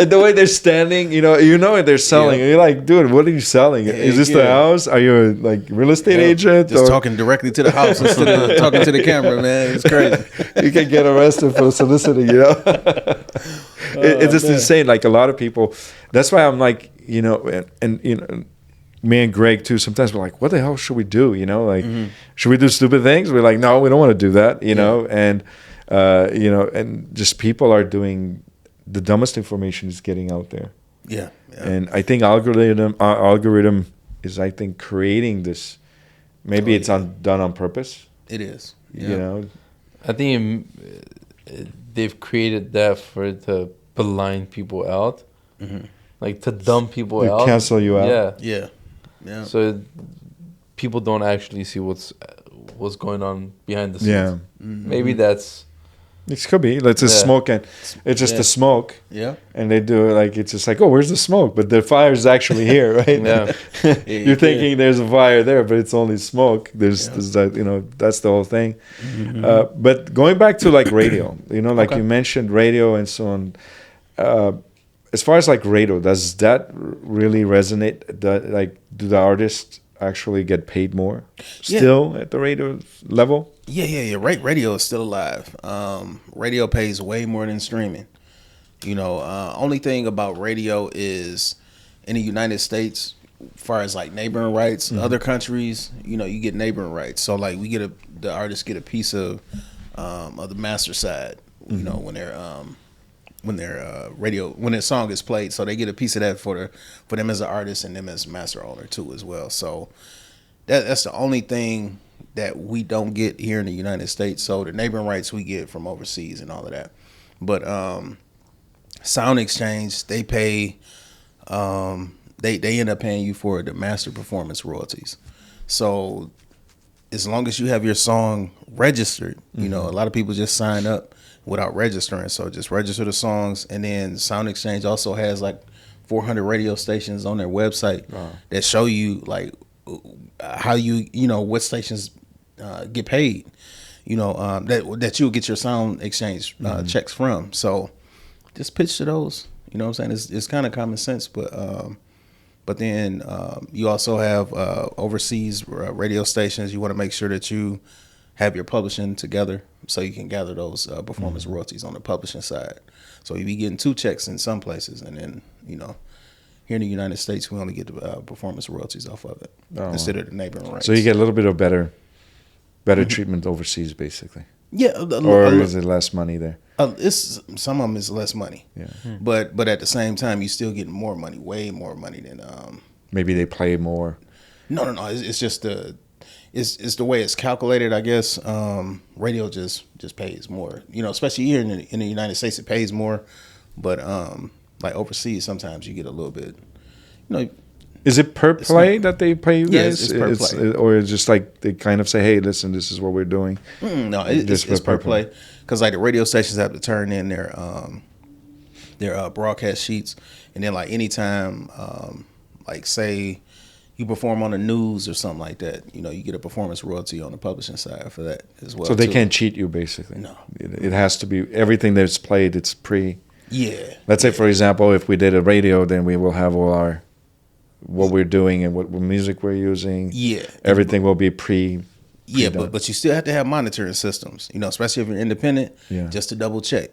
and the way they're standing, what they're selling. Yeah. And you're like, dude, what are you selling? Is this the house? Are you a like real estate agent? Just talking directly to the house instead of talking to the camera, man. It's crazy. You can get arrested for soliciting. It's just insane. Like a lot of people. That's why I'm like, and me and Greg too. Sometimes we're like, what the hell should we do? Should we do stupid things? We're like, no, we don't want to do that. And and just people are doing the dumbest information is getting out there. Yeah. And I think algorithm is, I think, creating this. Maybe it's done on purpose. It is. Yeah. I think they've created that to blind people out, like to dumb people out, cancel you out. Yeah. Yeah. Yeah. So people don't actually see what's going on behind the scenes. Yeah. Maybe that's. It could be. It's a smoke, and it's just the smoke. Yeah. And they do it like it's just like, oh, where's the smoke? But the fire is actually here, right? Yeah. You're thinking there's a fire there, but it's only smoke. There's that, that's the whole thing. But going back to like radio, like you mentioned radio and so on. As far as like radio, does that really resonate? Do the artists actually get paid more still at the radio level? Yeah. Radio is still alive. Radio pays way more than streaming. Only thing about radio is in the United States, as far as like neighboring rights, other countries, you get neighboring rights. So like the artists get a piece of the master side, when their song is played. So they get a piece of that for them as an artist and them as master owner too as well. So that's the only thing that we don't get here in the United States. So the neighboring rights we get from overseas and all of that. But Sound Exchange, they pay they end up paying you for the master performance royalties. So as long as you have your song registered, a lot of people just sign up without registering. So just register the songs, and then Sound Exchange also has like 400 radio stations on their website that show you like how what stations get paid. That you'll get your Sound Exchange checks from. So just pitch to those. You know what I'm saying? It's kind of common sense, but then you also have overseas radio stations. You want to make sure that you have your publishing together so you can gather those performance royalties on the publishing side. So you be getting 2 checks in some places, and then here in the United States we only get the performance royalties off of it instead of the neighboring rights. So you get a little bit of better treatment overseas, basically. Yeah, or is it less money there? It's some of them is less money. Yeah, but at the same time you still getting more money, way more money than maybe they play more. No. It's just it's the way it's calculated, I guess. Radio just pays more, especially here in the United States, it pays more. But like overseas, sometimes you get a little bit, Is it per play that they pay you guys? Yeah, it's per play. Or it's just like they kind of say, hey, listen, this is what we're doing? No, it's per play. Because like the radio stations have to turn in their broadcast sheets. And then like anytime, like say you perform on the news or something like that, you get a performance royalty on the publishing side for that as well. So they can't cheat you, basically. No. It has to be, everything that's played, it's pre. Yeah. Let's say, for example, if we did a radio, then we will have all our, what we're doing and what music we're using. Yeah. Everything will be pre. Yeah, but you still have to have monitoring systems, especially if you're independent, just to double check.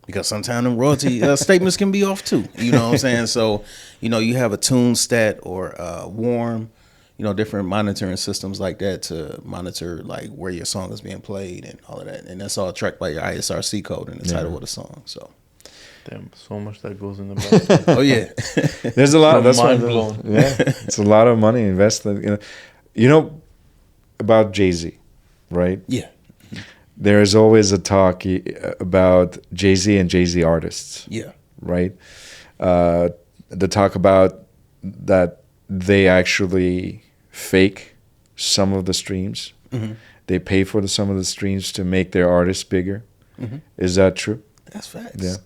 Because sometimes the royalty statements can be off too. You know what I'm saying? So, you have a tune stat or warm, different monitoring systems like that to monitor like where your song is being played and all of that. And that's all tracked by your ISRC code and the title of the song. So. Damn, so much that goes in the back. Oh yeah, there's a lot. That's mind blown. Yeah, it's a lot of money invested. About Jay-Z, right? Yeah. There is always a talk about Jay-Z and Jay-Z artists. Yeah. Right. The talk about that they actually fake some of the streams. Mm-hmm. They pay for some of the streams to make their artists bigger. Mm-hmm. Is that true? That's facts. Yeah.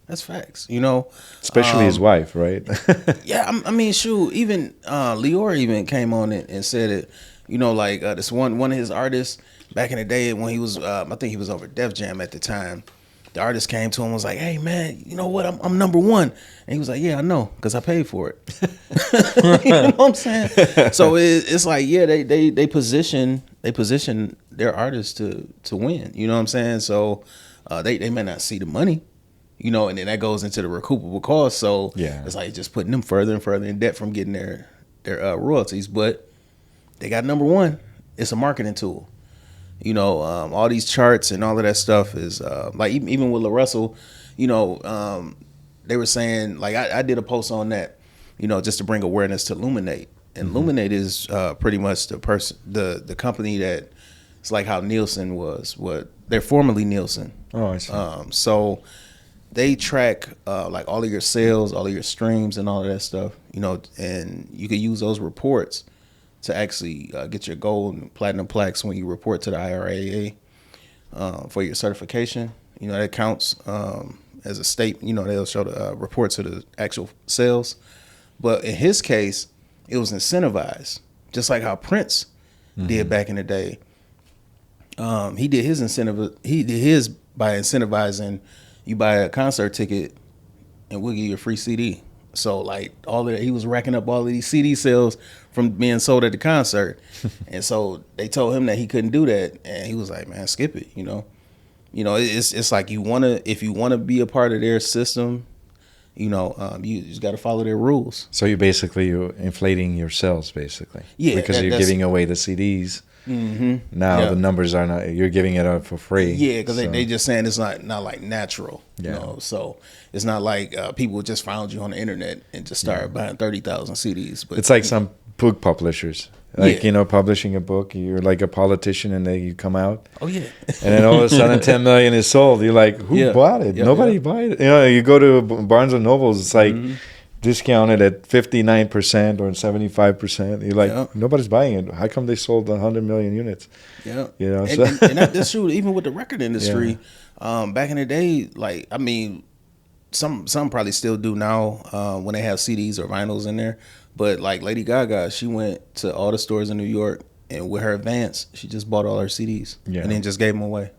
That's facts. Especially his wife, right? Yeah, I mean, shoot. Even Lior even came on it and said it. Like this one of his artists back in the day when he was, I think he was over Def Jam at the time. The artist came to him and was like, "Hey man, you know what? I'm number one." And he was like, "Yeah, I know, because I paid for it." You know what I'm saying? So it's like, yeah, they position their artists to win. You know what I'm saying? So they may not see the money. And then that goes into the recoupable cost. So it's like just putting them further and further in debt from getting their royalties. But they got number one. It's a marketing tool. All these charts and all of that stuff is like even with La Russell, they were saying, like I did a post on that, just to bring awareness to Luminate. And Luminate is pretty much the company that it's like how Nielsen was. They're formerly Nielsen. Oh, I see. So they track like all of your sales, all of your streams, and all of that stuff. And you can use those reports to actually get your gold and platinum plaques when you report to the IRAA for your certification. That counts as a state. They'll show the report to the actual sales. But in his case, it was incentivized, just like how Prince did back in the day. He did his by incentivizing you buy a concert ticket and we'll give you a free CD. So like all of that, he was racking up all of these CD sales from being sold at the concert. And so they told him that he couldn't do that. And he was like, man, skip it. It's like if you want to be a part of their system, you just got to follow their rules. So you're inflating your sales, basically. Yeah. Because you're giving away the CDs. Mm-hmm. Now the numbers are not, you're giving it up for free. Yeah, because they just saying it's not like natural. So it's not like people just found you on the internet and just started buying 30,000 CDs. But it's like some book publishers. Like, publishing a book, you're like a politician and then you come out. Oh, yeah. And then all of a sudden 10 million is sold. You're like, who bought it? Nobody bought it. You go to Barnes and Nobles, it's like discounted at 59% or 75%. You're like, nobody's buying it. How come they sold 100 million units? Yeah. So. And that's true. Even with the record industry, back in the day, like, I mean, some probably still do now when they have CDs or vinyls in there. But like Lady Gaga, she went to all the stores in New York, and with her advance, she just bought all her CDs and then just gave them away.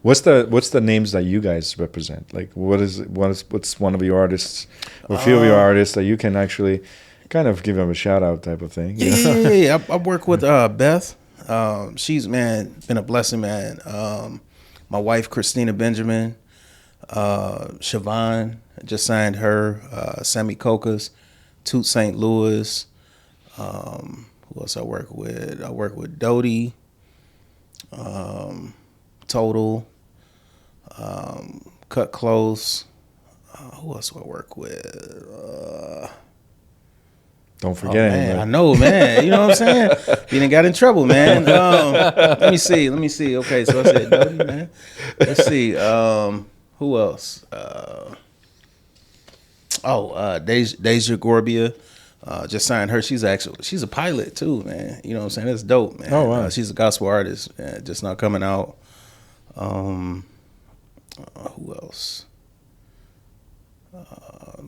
What's the names that you guys represent? Like, what's one of your artists, or a few of your artists that you can actually kind of give them a shout out type of thing? Yeah. I work with Beth. She's, man, been a blessing, man. My wife, Christina Benjamin, Siobhan, I just signed her. Sammy Cocas, Toot St. Louis. Who else I work with? I work with Dodie, Total, Cut Close. Who else do I work with? Don't forget man, anyone. I know, man. You know what I'm saying? You done got in trouble, man. Let me see. Okay, so I said Dodie, man. Let's see. Who else? Deja Gorbia. Just signed her. She's a pilot too, man. You know what I'm saying? That's dope, man. Oh, wow. She's a gospel artist, just not coming out. Who else?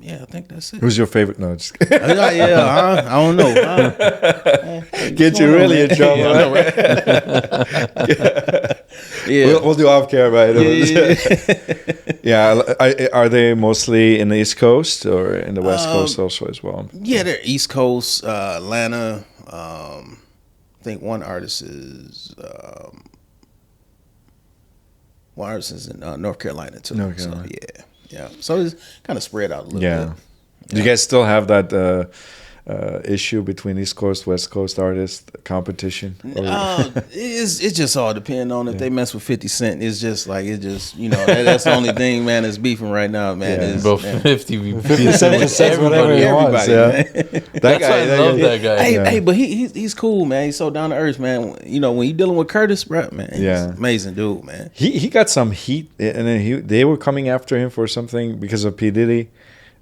Yeah, I think that's it. Who's your favorite? No, just kidding. I don't know. Get you really in trouble. Yeah, I know, right? Yeah. We'll do off camera, right? Yeah. Are they mostly in the East Coast or in the West Coast also as well? Yeah, they're East Coast, Atlanta. I think one artist is in North Carolina too. North Carolina. So, yeah. So it's kind of spread out a little bit. Do you guys still have that issue between East Coast, West Coast artists competition? It just all depends on if they mess with 50 Cent. It's just that's the only thing, man, that's beefing right now, man. Yeah. Bro, Man. 50 Cent just says whatever he wants. Everybody, Yeah. man. That's why I love that guy. Hey, but he's cool, man. He's so down to earth, man. You know, when you dealing with Curtis, bro, man, he's an amazing dude, man. He got some heat, and then they were coming after him for something because of P. Diddy.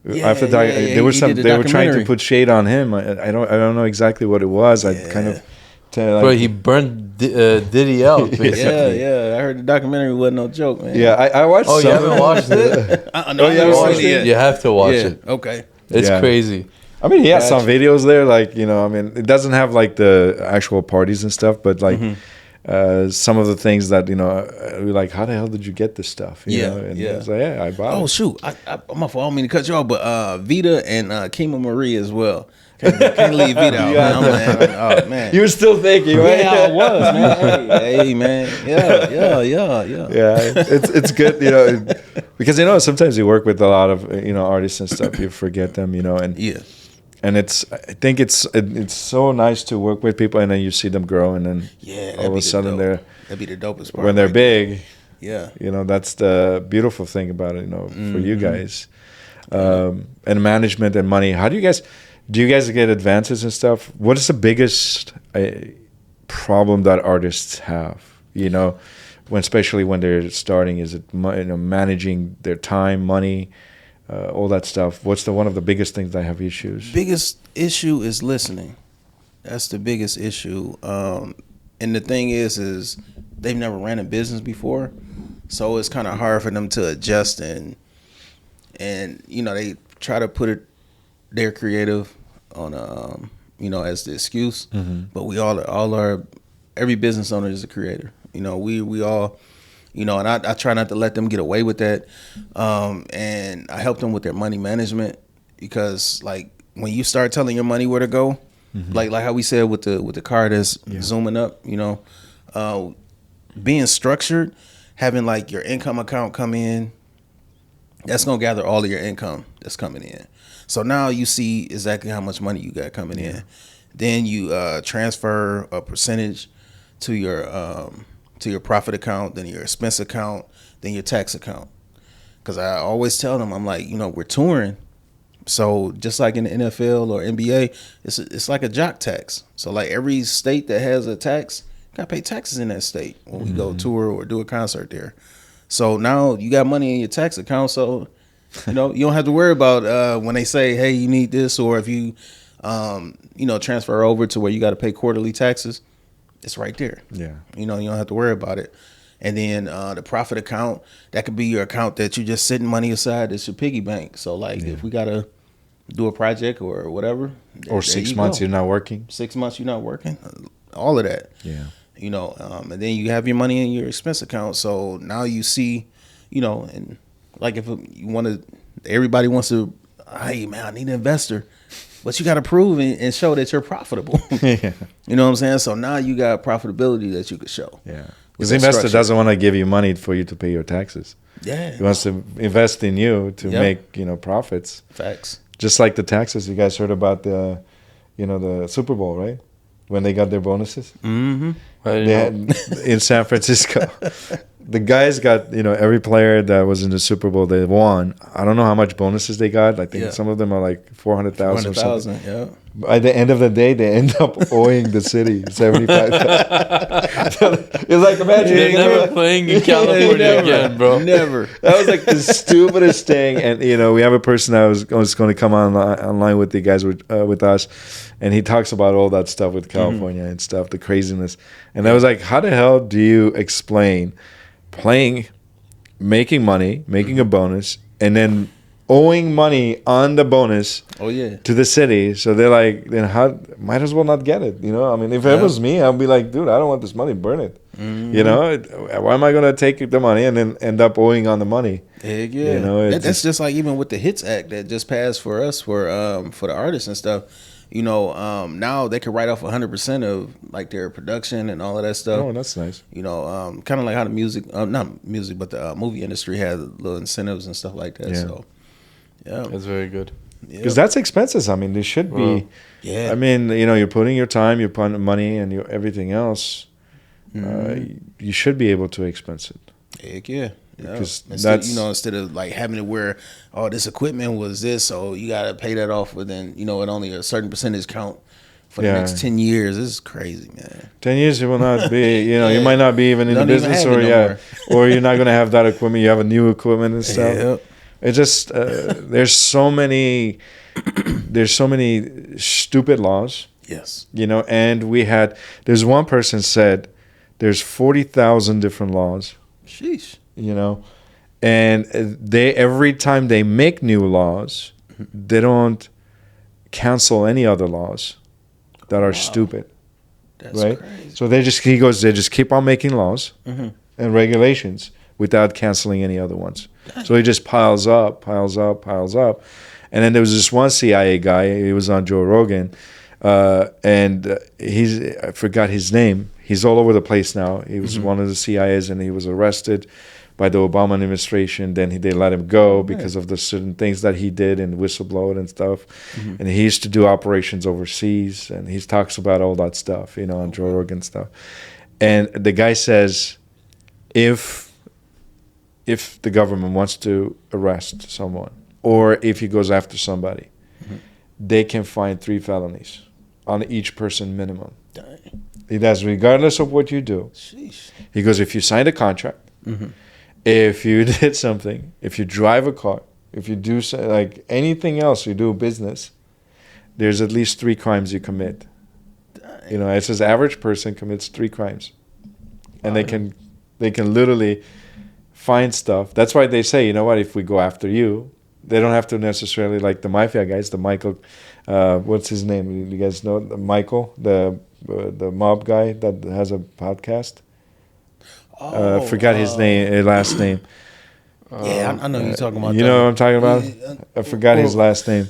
They were trying to put shade on him. I don't know exactly what it was. I kind of Bro, he burned Diddy out, basically. Yeah. I heard the documentary wasn't no joke, man. Yeah, I watched. Oh, you haven't watched it? No, you haven't watched it yet. You have to watch it. Okay. It's crazy. I mean, he has some videos there, like, you know, I mean, it doesn't have like the actual parties and stuff, but like some of the things that, you know, we're like, how the hell did you get this stuff? You know? And it's like, I bought it. Oh, shoot. I'm off. I don't mean to cut you off, but Vita and Kima Marie as well. Can't leave Vita out, man. Oh, man. You were still thinking, right? Yeah, I was, man. Hey, man. Yeah. Yeah, it's good, you know, because, you know, sometimes you work with a lot of, you know, artists and stuff, you forget them, you know, and and I think it's so nice to work with people, and then you see them grow, and then all of a sudden that'd be the dopest part when they're big. Yeah, you know, that's the beautiful thing about it, you know, for you guys, and management and money. How do you guys get advances and stuff? What is the biggest problem that artists have? You know, especially when they're starting, is it managing their time, money? All that stuff. What's one of the biggest things that have issues? Biggest issue is listening. That's the biggest issue. And the thing is they've never ran a business before, so it's kind of hard for them to adjust and you know, they try to put their creative on you know, as the excuse. But we all are. Every business owner is a creator. You know, we all. You know, and I try not to let them get away with that. And I help them with their money management, because like when you start telling your money where to go, like how we said with the car that's zooming up, you know, being structured, having like your income account come in, that's gonna gather all of your income that's coming in. So now you see exactly how much money you got coming in. Then you transfer a percentage to your profit account, then your expense account, then your tax account. Because I always tell them, I'm like, you know, we're touring. So just like in the NFL or NBA, it's like a jock tax. So like every state that has a tax, you got to pay taxes in that state when we go tour or do a concert there. So now you got money in your tax account. So, you know, you don't have to worry about when they say, hey, you need this, or if you, you know, transfer over to where you got to pay quarterly taxes. It's right there. Yeah. You know, you don't have to worry about it. And then the profit account, that could be your account that you're just sitting money aside. It's your piggy bank. So like if we got to do a project or whatever. Or 6 months you're not working. 6 months you're not working. All of that. Yeah. You know, and then you have your money in your expense account. So now you see, you know, and like if you want to, everybody wants to, hey man, I need an investor. but you got to prove and show that you're profitable. Yeah. You know what I'm saying? So now you got profitability that you could show. Yeah. Because the investor doesn't want to give you money for you to pay your taxes. Yeah. He wants to invest in you to Yep. make, profits. Facts. Just like the taxes. You guys heard about the Super Bowl, right? When they got their bonuses? Mm-hmm. They had, in San Francisco. The guys got, every player that was in the Super Bowl, they won. I don't know how much bonuses they got. I think some of them are like 400,000 or something. Yeah. By the end of the day, they end up owing the city 75,000. It's like, imagine They're never playing in California again, bro. Never. That was like the stupidest thing. And we have a person that was going to come online with the guys with us, and he talks about all that stuff with California and stuff, the craziness. And I was like, how the hell do you explain making money, making a bonus, and then owing money on the bonus to the city? So they're like, then might as well not get it, I mean, if it was me, I'd be like, dude, I don't want this money, burn it. Why am I going to take the money and then end up owing on the money? Heck yeah. That's just like even with the HITS Act that just passed for us for the artists and stuff. Now they can write off 100% of like their production and all of that stuff. Oh, that's nice. Kind of like how the music, not music, but the movie industry has little incentives and stuff like that. Yeah. So, yeah, That's very good. Because that's expenses. I mean, they should be. Yeah. I mean, you're putting your time, you're putting money, and everything else. You should be able to expense it. Heck yeah. Because instead, instead of like having to wear, this equipment was this, so you got to pay that off within, at only a certain percentage count for the next 10 years. This is crazy, man. 10 years, you will not be, you might not be even in the business, or or you're not going to have that equipment. You have a new equipment and stuff. Yep. It just, there's so many stupid laws. Yes. And there's one person said there's 40,000 different laws. Sheesh. And they every time they make new laws, they don't cancel any other laws that are stupid. That's right? crazy. So they just keep on making laws and regulations without canceling any other ones. So it just piles up. And then there was this one CIA guy, he was on Joe Rogan, and I forgot his name. He's all over the place now. He was one of the CIAs, and he was arrested by the Obama administration. Then they let him go because of the certain things that he did and whistleblowed and stuff. And he used to do operations overseas, and he talks about all that stuff, on Joe Rogan stuff. And the guy says, if the government wants to arrest someone, or if he goes after somebody, they can find 3 felonies on each person minimum. Dang. He does, regardless of what you do. Sheesh. He goes, if you signed a contract, if you did something, if you drive a car, if you do like anything else, you do business, there's at least 3 crimes you commit. Dang. It says average person commits 3 crimes, and they can literally find stuff. That's why they say, if we go after you, they don't have to necessarily, like the mafia guys, the Michael, what's his name? You guys know Michael, the mob guy that has a podcast. Forgot his last name. Yeah, I know you're talking about. You know what I'm talking about? I forgot his last name.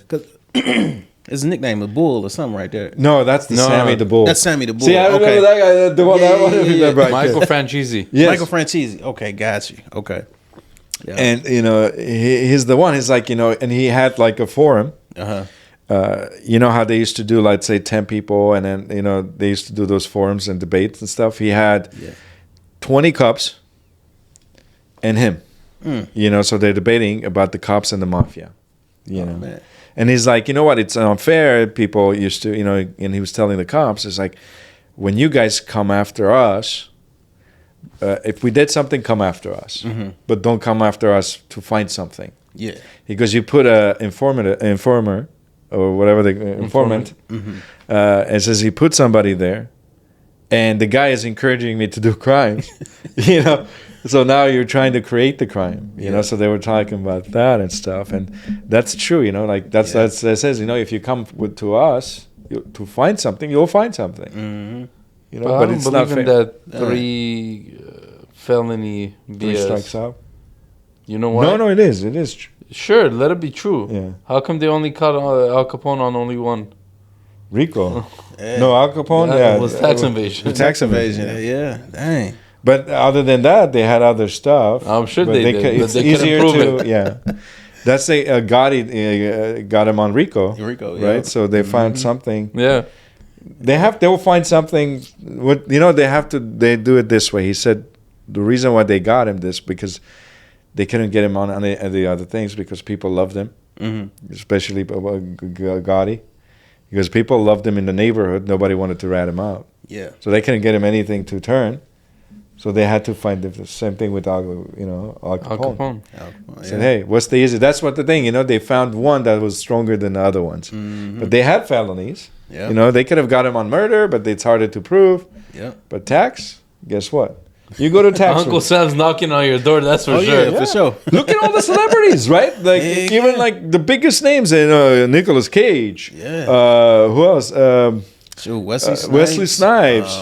His nickname is Bull or something right there. No, that's Sammy the Bull. That's Sammy the Bull. See, I remember that guy. The one I want to remember. Right Michael Franchese. Yes. Michael Franchese. Okay, got you. Okay. Yeah. And he's the one. He's like, and he had like a forum. How they used to do, let's say 10 people, and then they used to do those forums and debates and stuff. He had 20 cops and him. So they're debating about the cops and the mafia. Man. And he's like, it's unfair. People used to, and he was telling the cops, it's like, when you guys come after us, if we did something, come after us, but don't come after us to find something. Yeah. Because you put a informer, or whatever the informant, and says he put somebody there, and the guy is encouraging me to do crimes, So now you're trying to create the crime, So they were talking about that and stuff, and that's true, that says, if you come to us to find something, you'll find something, But it's not fair. that 3 felony BS. 3 strikes out. You know what? No, it is. Sure, let it be true. Yeah. How come they only caught Al Capone on only one? Rico. Yeah. No, Al Capone. That Yeah, was tax invasion. Tax evasion. Yeah. Dang. But other than that, they had other stuff. I'm sure but they did, but It's they couldn't easier prove to, it. yeah. That's Gotti got him on Rico. Rico, yeah. Right? So they found something. Yeah. They will find something. They do it this way. He said the reason why they got him this because they couldn't get him on any of the other things because people loved him, especially Gotti. Because people loved him in the neighborhood, nobody wanted to rat him out. Yeah. So they couldn't get him anything to turn. So they had to find the same thing with Al Capone. Al Capone. Said, hey, what's the easy? That's what the thing. They found one that was stronger than the other ones. But they had felonies. Yeah. They could have got him on murder, but it's harder to prove. Yeah. But tax, guess what? You go to tax. Uncle Sam's knocking on your door. That's for sure. Yeah, for sure. Look at all the celebrities, right? Like even like the biggest names in Nicolas Cage. Yeah. Who else? Sure, Wesley Snipes. Wesley Snipes.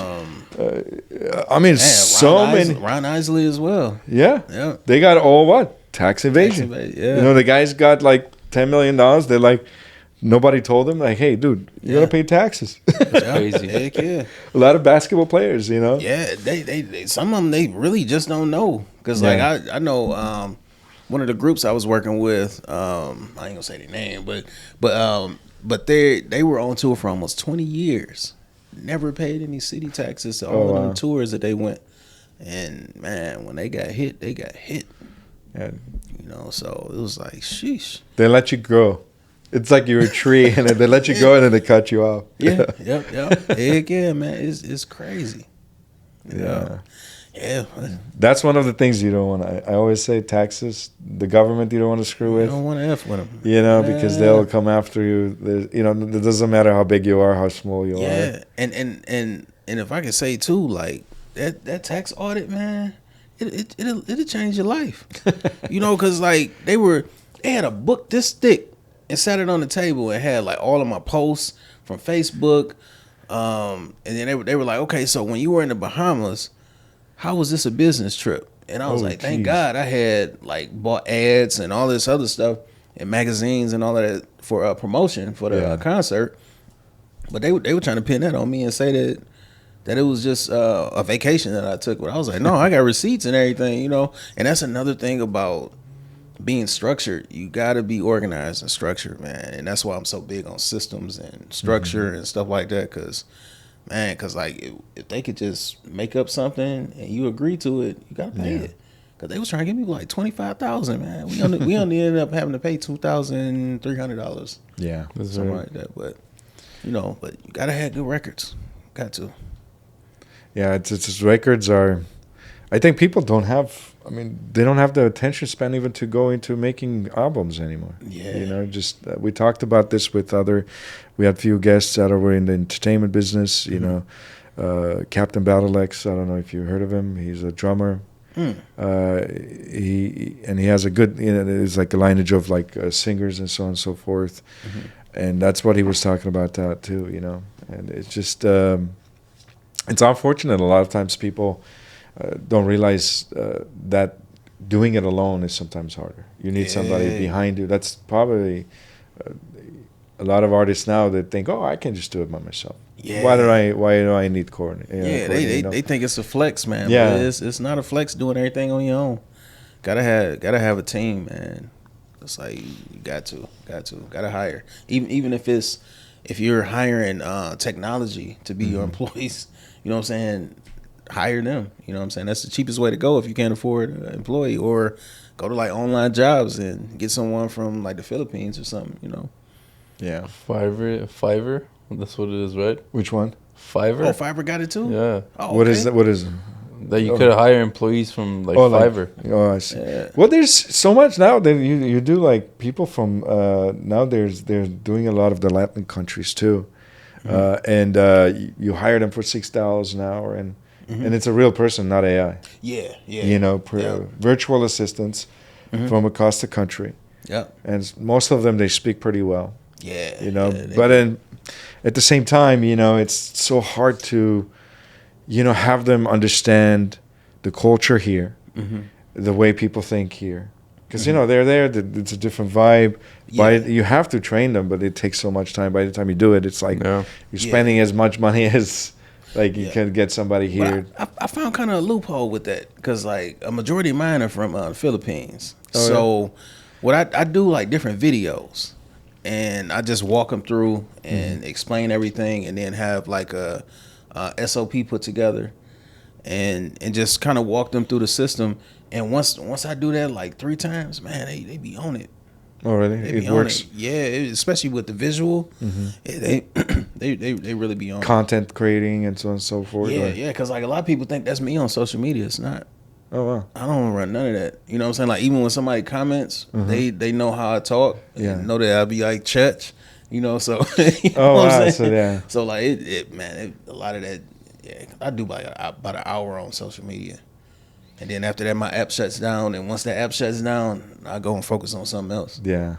I mean, so many. Ron Isley as well. Yeah. Yeah. They got all what? Tax evasion. Yeah. The guys got like $10 million. They're like, nobody told them, like, hey, dude, you gotta pay taxes. Crazy. Heck yeah. A lot of basketball players, Yeah, they some of them they really just don't know because like I know one of the groups I was working with I ain't gonna say their name but they were on tour for almost 20 years, never paid any city taxes to all of them tours that they went, and man, when they got hit. Yeah. So it was like sheesh. They let you grow. It's like you're a tree, and then they let you go, and then they cut you off. Yeah, yep. Heck yeah, man, it's crazy. Yeah. That's one of the things you don't want to. I always say taxes, the government you don't want to screw with. You don't want to F with them. Because they'll come after you. It doesn't matter how big you are, how small you are. Yeah, and if I could say too, like that tax audit, man, it'll change your life. Because like they had a book this thick and sat it on the table and had like all of my posts from Facebook, and then they were like, okay, so when you were in the Bahamas, how was this a business trip? And I was like, thank God I had like bought ads and all this other stuff in magazines and all of that for promotion for the concert. But they were trying to pin that on me and say that it was just a vacation that I took. But I was like, no, I got receipts and everything, And that's another thing about being structured. You got to be organized and structured, man. And that's why I'm so big on systems and structure and stuff like that. Because like if they could just make up something and you agree to it, you got to pay it. Because they was trying to give me like $25,000, man. We only ended up having to pay $2,300. Yeah, something like that. But but you got to have good records. Got to. Yeah, it's records are. I think people don't have. I mean, they don't have the attention span even to go into making albums anymore. Yeah. We talked about this with we had a few guests that were in the entertainment business, Captain Battlex, I don't know if you heard of him. He's a drummer. He has a good, it's like a lineage of like singers and so on and so forth. And that's what he was talking about that too, and it's just, it's unfortunate. A lot of times people don't realize that doing it alone is sometimes harder. You need somebody behind you. That's probably a lot of artists now that think, "Oh, I can just do it by myself." Yeah. Why do I need Courtney? They think it's a flex, man. Yeah, but it's not a flex doing everything on your own. Gotta have a team, man. It's like you got to hire. Even if you're hiring technology to be your employees, you know what I'm saying? Hire them. You know what I'm saying? That's the cheapest way to go if you can't afford an employee, or go to like online jobs and get someone from like the Philippines or something. Yeah. Fiverr. That's what it is, right? Which one? Fiverr. Oh, Fiverr got it too. Yeah. Oh, What is that? What is it? That you could hire employees from like Fiverr. I see. Yeah. Well, there's so much now that you do like people from now. They're doing a lot of the Latin countries too, and you hire them for $6 an hour, and it's a real person, not AI. Yeah. Virtual assistants from across the country. Yeah. And most of them, they speak pretty well. Yeah. But at the same time, it's so hard to, have them understand the culture here, the way people think here. because they're there. It's a different vibe. You have to train them, but it takes so much time. By the time you do it, it's like you're spending as much money as like you can get somebody here. I found kind of a loophole with that because like a majority of mine are from the Philippines. Oh, So what I do like different videos, and I just walk them through and explain everything, and then have like a SOP put together, and just kind of walk them through the system. And once I do that like 3 times, man, they be on it. Oh, really? It works. Especially with the visual, they really be on content creating and so on and so forth. Yeah, because like a lot of people think that's me on social media. It's not. Oh wow. I don't run none of that. You know what I'm saying? Like even when somebody comments, they know how I talk. Yeah. Know that I'll be like church. You know, so you know Oh what I'm wow. saying? So So like a lot of that. Yeah, I do like about an hour on social media. And then after that, my app shuts down. And once that app shuts down, I go and focus on something else. yeah.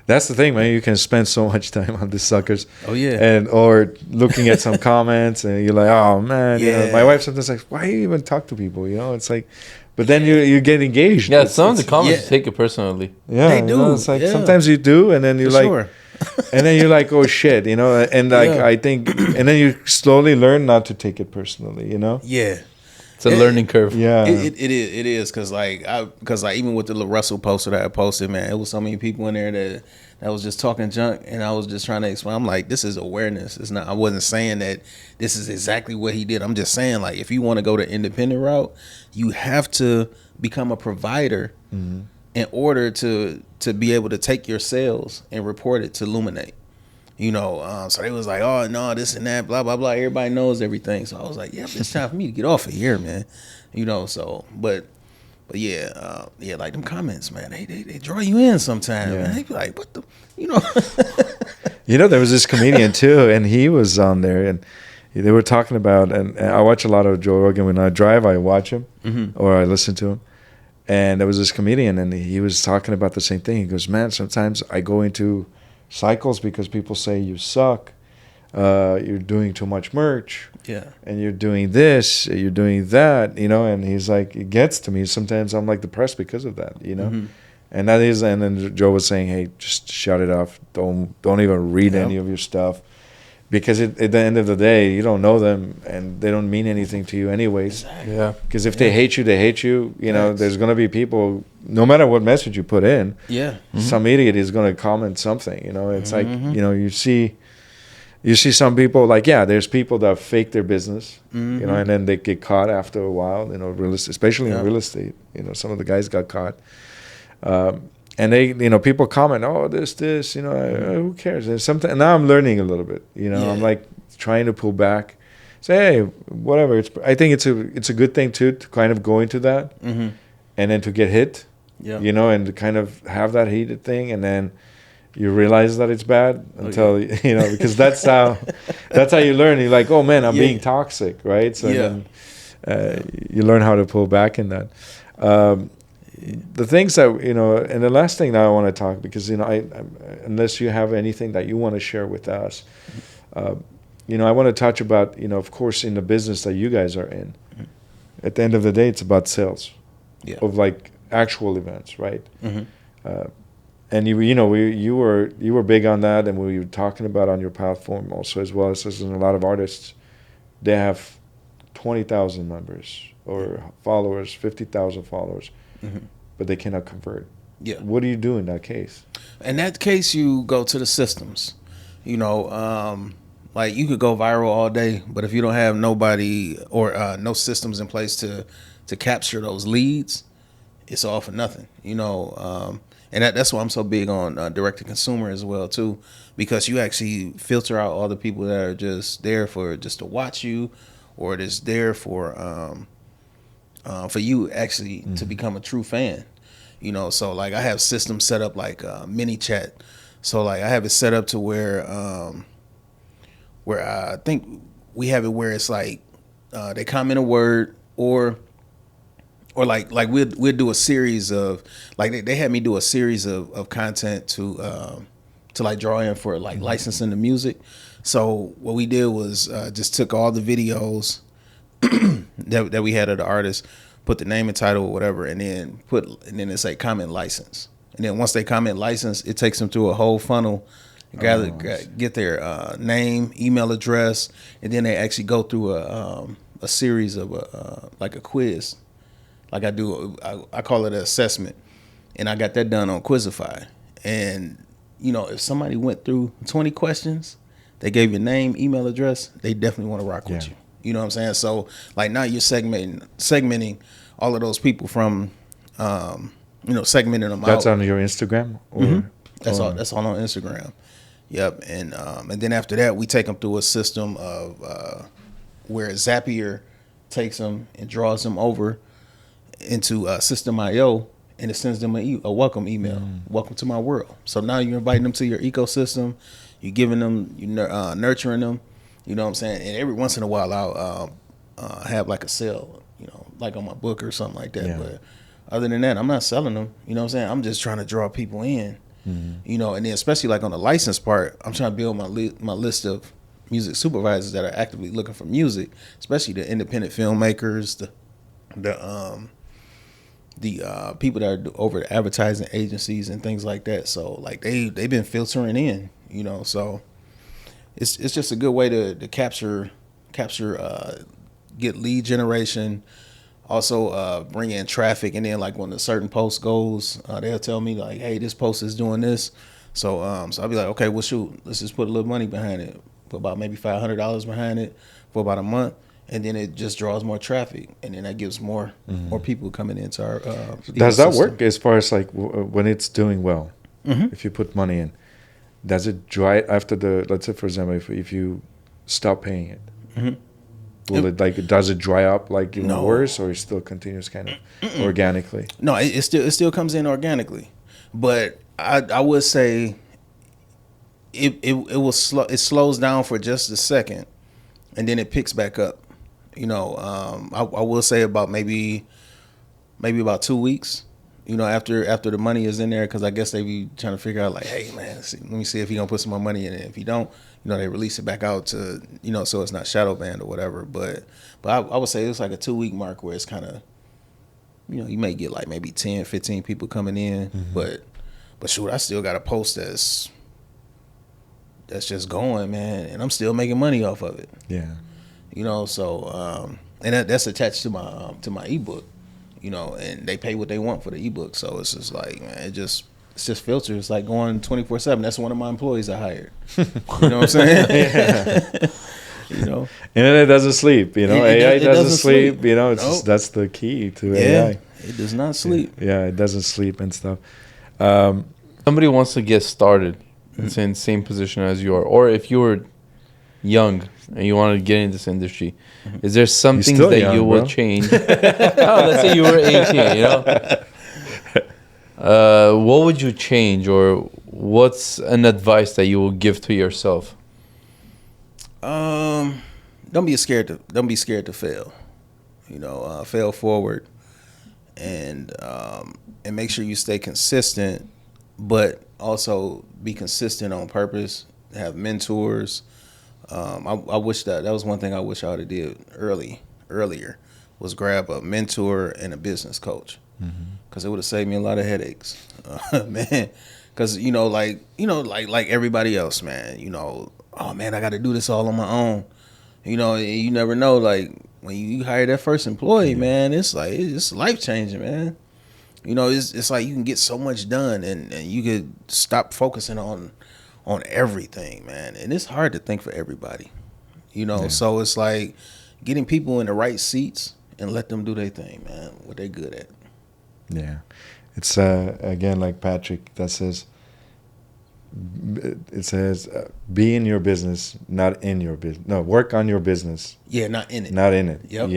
That's the thing, man. You can spend so much time on these suckers. Oh yeah. And or looking at some comments, and you're like, oh man. Yeah. My wife sometimes like, why do you even talk to people? It's like, but then you get engaged. Yeah, some of the comments take it personally. Yeah, They do. It's like Yeah. sometimes you do, and then you're For like, sure. and then you're like, oh shit, and like Yeah. I think, and then you slowly learn not to take it personally. Yeah. It's a learning curve. Yeah. It is because like even with the Russell poster that I posted, man, it was so many people in there that was just talking junk, and I was just trying to explain. I'm like, this is awareness. It's not. I wasn't saying that this is exactly what he did. I'm just saying like if you want to go the independent route, you have to become a provider in order to be able to take your sales and report it to Luminate. So they was like, oh no, this and that, blah blah blah. Everybody knows everything. So I was like, yeah, it's time for me to get off of here, man. So but yeah, like them comments, man, they draw you in sometimes. Yeah. Man. They be like, what the, There was this comedian too, and he was on there, and they were talking about, and I watch a lot of Joe Rogan. When I drive, I watch him or I listen to him. And there was this comedian, and he was talking about the same thing. He goes, man, sometimes I go into cycles because people say you suck, you're doing too much merch, and you're doing this, you're doing that, and he's like, it gets to me. Sometimes I'm like depressed because of that, and that is, and then Joe was saying, hey, just shut it off. Don't even read any of your stuff, because at the end of the day, you don't know them, and they don't mean anything to you anyways. Exactly. Yeah. Because if they hate you, they hate you. There's going to be people, no matter what message you put in, some idiot is going to comment something. It's like, you see some people, like, there's people that fake their business, and then they get caught after a while, especially in real estate. Some of the guys got caught. And they, people comment, oh, this, who cares? There's something. Now I'm learning a little bit. I'm like trying to pull back, say, hey, whatever. I think it's a good thing too to kind of go into that, and then to get hit, and to kind of have that heated thing, and then you realize that it's bad until because that's how you learn. You're like, oh man, I'm being toxic, right? So then you learn how to pull back in that. The things that and the last thing that I want to talk, because I unless you have anything that you want to share with us, I want to touch about of course in the business that you guys are in. At the end of the day, it's about sales of like actual events, right? And you were big on that, and we were talking about on your platform also, as well as there's a lot of artists. They have 20,000 members or followers, 50,000 followers. But they cannot convert. Yeah. What do you do in that case? In that case, you go to the systems. Like you could go viral all day, but if you don't have nobody or no systems in place to capture those leads, it's all for nothing. And that's why I'm so big on direct to consumer as well too, because you actually filter out all the people that are just there just to watch you, or just there for you actually to become a true fan. So like I have systems set up like mini chat. So like I have it set up to where I think we have it where it's like they comment a word, or like we'll do a series of, like they had me do a series of content to like draw in for like licensing the music. So what we did was just took all the videos that we had of the artist, put the name and title or whatever, and then it's a comment license. And then once they comment license, it takes them through a whole funnel, get their name, email address, and then they actually go through a series of like a quiz. Like I call it an assessment, and I got that done on Quizify. And if somebody went through 20 questions, they gave your name, email address, they definitely want to rock with you. You know what I'm saying? So like now you're segmenting all of those people from, segmenting them out. That's on your Instagram? Or, That's all on Instagram. Yep. And then after that, we take them through a system of where Zapier takes them and draws them over into System.io, and it sends them a welcome email. Welcome to my world. So now you're inviting them to your ecosystem. You're giving them, nurturing them. You know what I'm saying? And every once in a while, I'll have like a sale, like on my book or something like that. Yeah. But other than that, I'm not selling them. You know what I'm saying? I'm just trying to draw people in. And then especially like on the license part, I'm trying to build my list of music supervisors that are actively looking for music, especially the independent filmmakers, the people that are over the advertising agencies and things like that. So like they've been filtering in, so it's just a good way to capture get lead generation, also bring in traffic. And then like when a certain post goes, they'll tell me like, hey, this post is doing this. So I'll be like, okay, well shoot, let's just put a little money behind it, put about maybe $500 behind it for about a month. And then it just draws more traffic, and then that gives more people coming into our. Does that work as far as like when it's doing well? If you put money in, does it dry after let's say for example, if you stop paying it, does it dry up like even worse, or it still continues kind of organically? No, it still comes in organically, but I would say it slows down for just a second, and then it picks back up. I will say about maybe about 2 weeks, after the money is in there, because I guess they be trying to figure out like, hey man, let me see if he gonna put some more money in it. If he don't, they release it back out to, so it's not shadow banned or whatever. But I would say it's like a 2 week mark where it's kind of, you may get like maybe 10, 15 people coming in, but shoot, I still got a post that's just going, man, and I'm still making money off of it. Yeah. So and that's attached to my ebook, and they pay what they want for the ebook. So it's just like, man, it's just filtered. It's like going 24/7. That's one of my employees I hired. You know what I'm saying? And it doesn't sleep. AI doesn't sleep. It's that's the key to AI. It does not sleep. Yeah, it doesn't sleep and stuff. Somebody wants to get started. It's in the same position as you are, or if you were young and you want to get in this industry, is there something that young, you will change? Let's say you were 18, what would you change, or what's an advice that you will give to yourself? Don't be scared to fail. Fail forward, and make sure you stay consistent, but also be consistent on purpose. Have mentors. I wish that was one thing I wish I would have did earlier was grab a mentor and a business coach, because it would have saved me a lot of headaches, man. Because like everybody else, man. Oh man, I got to do this all on my own. You never know. Like when you hire that first employee, man, it's life changing, man. It's like you can get so much done, and you could stop focusing on everything, man. And it's hard to think for everybody, so it's like getting people in the right seats and let them do their thing, man, what they're good at. Yeah. It's, again, like Patrick, that says, be in your business, not in your business. No, work on your business. Yeah, not in it. Not in it. Yep.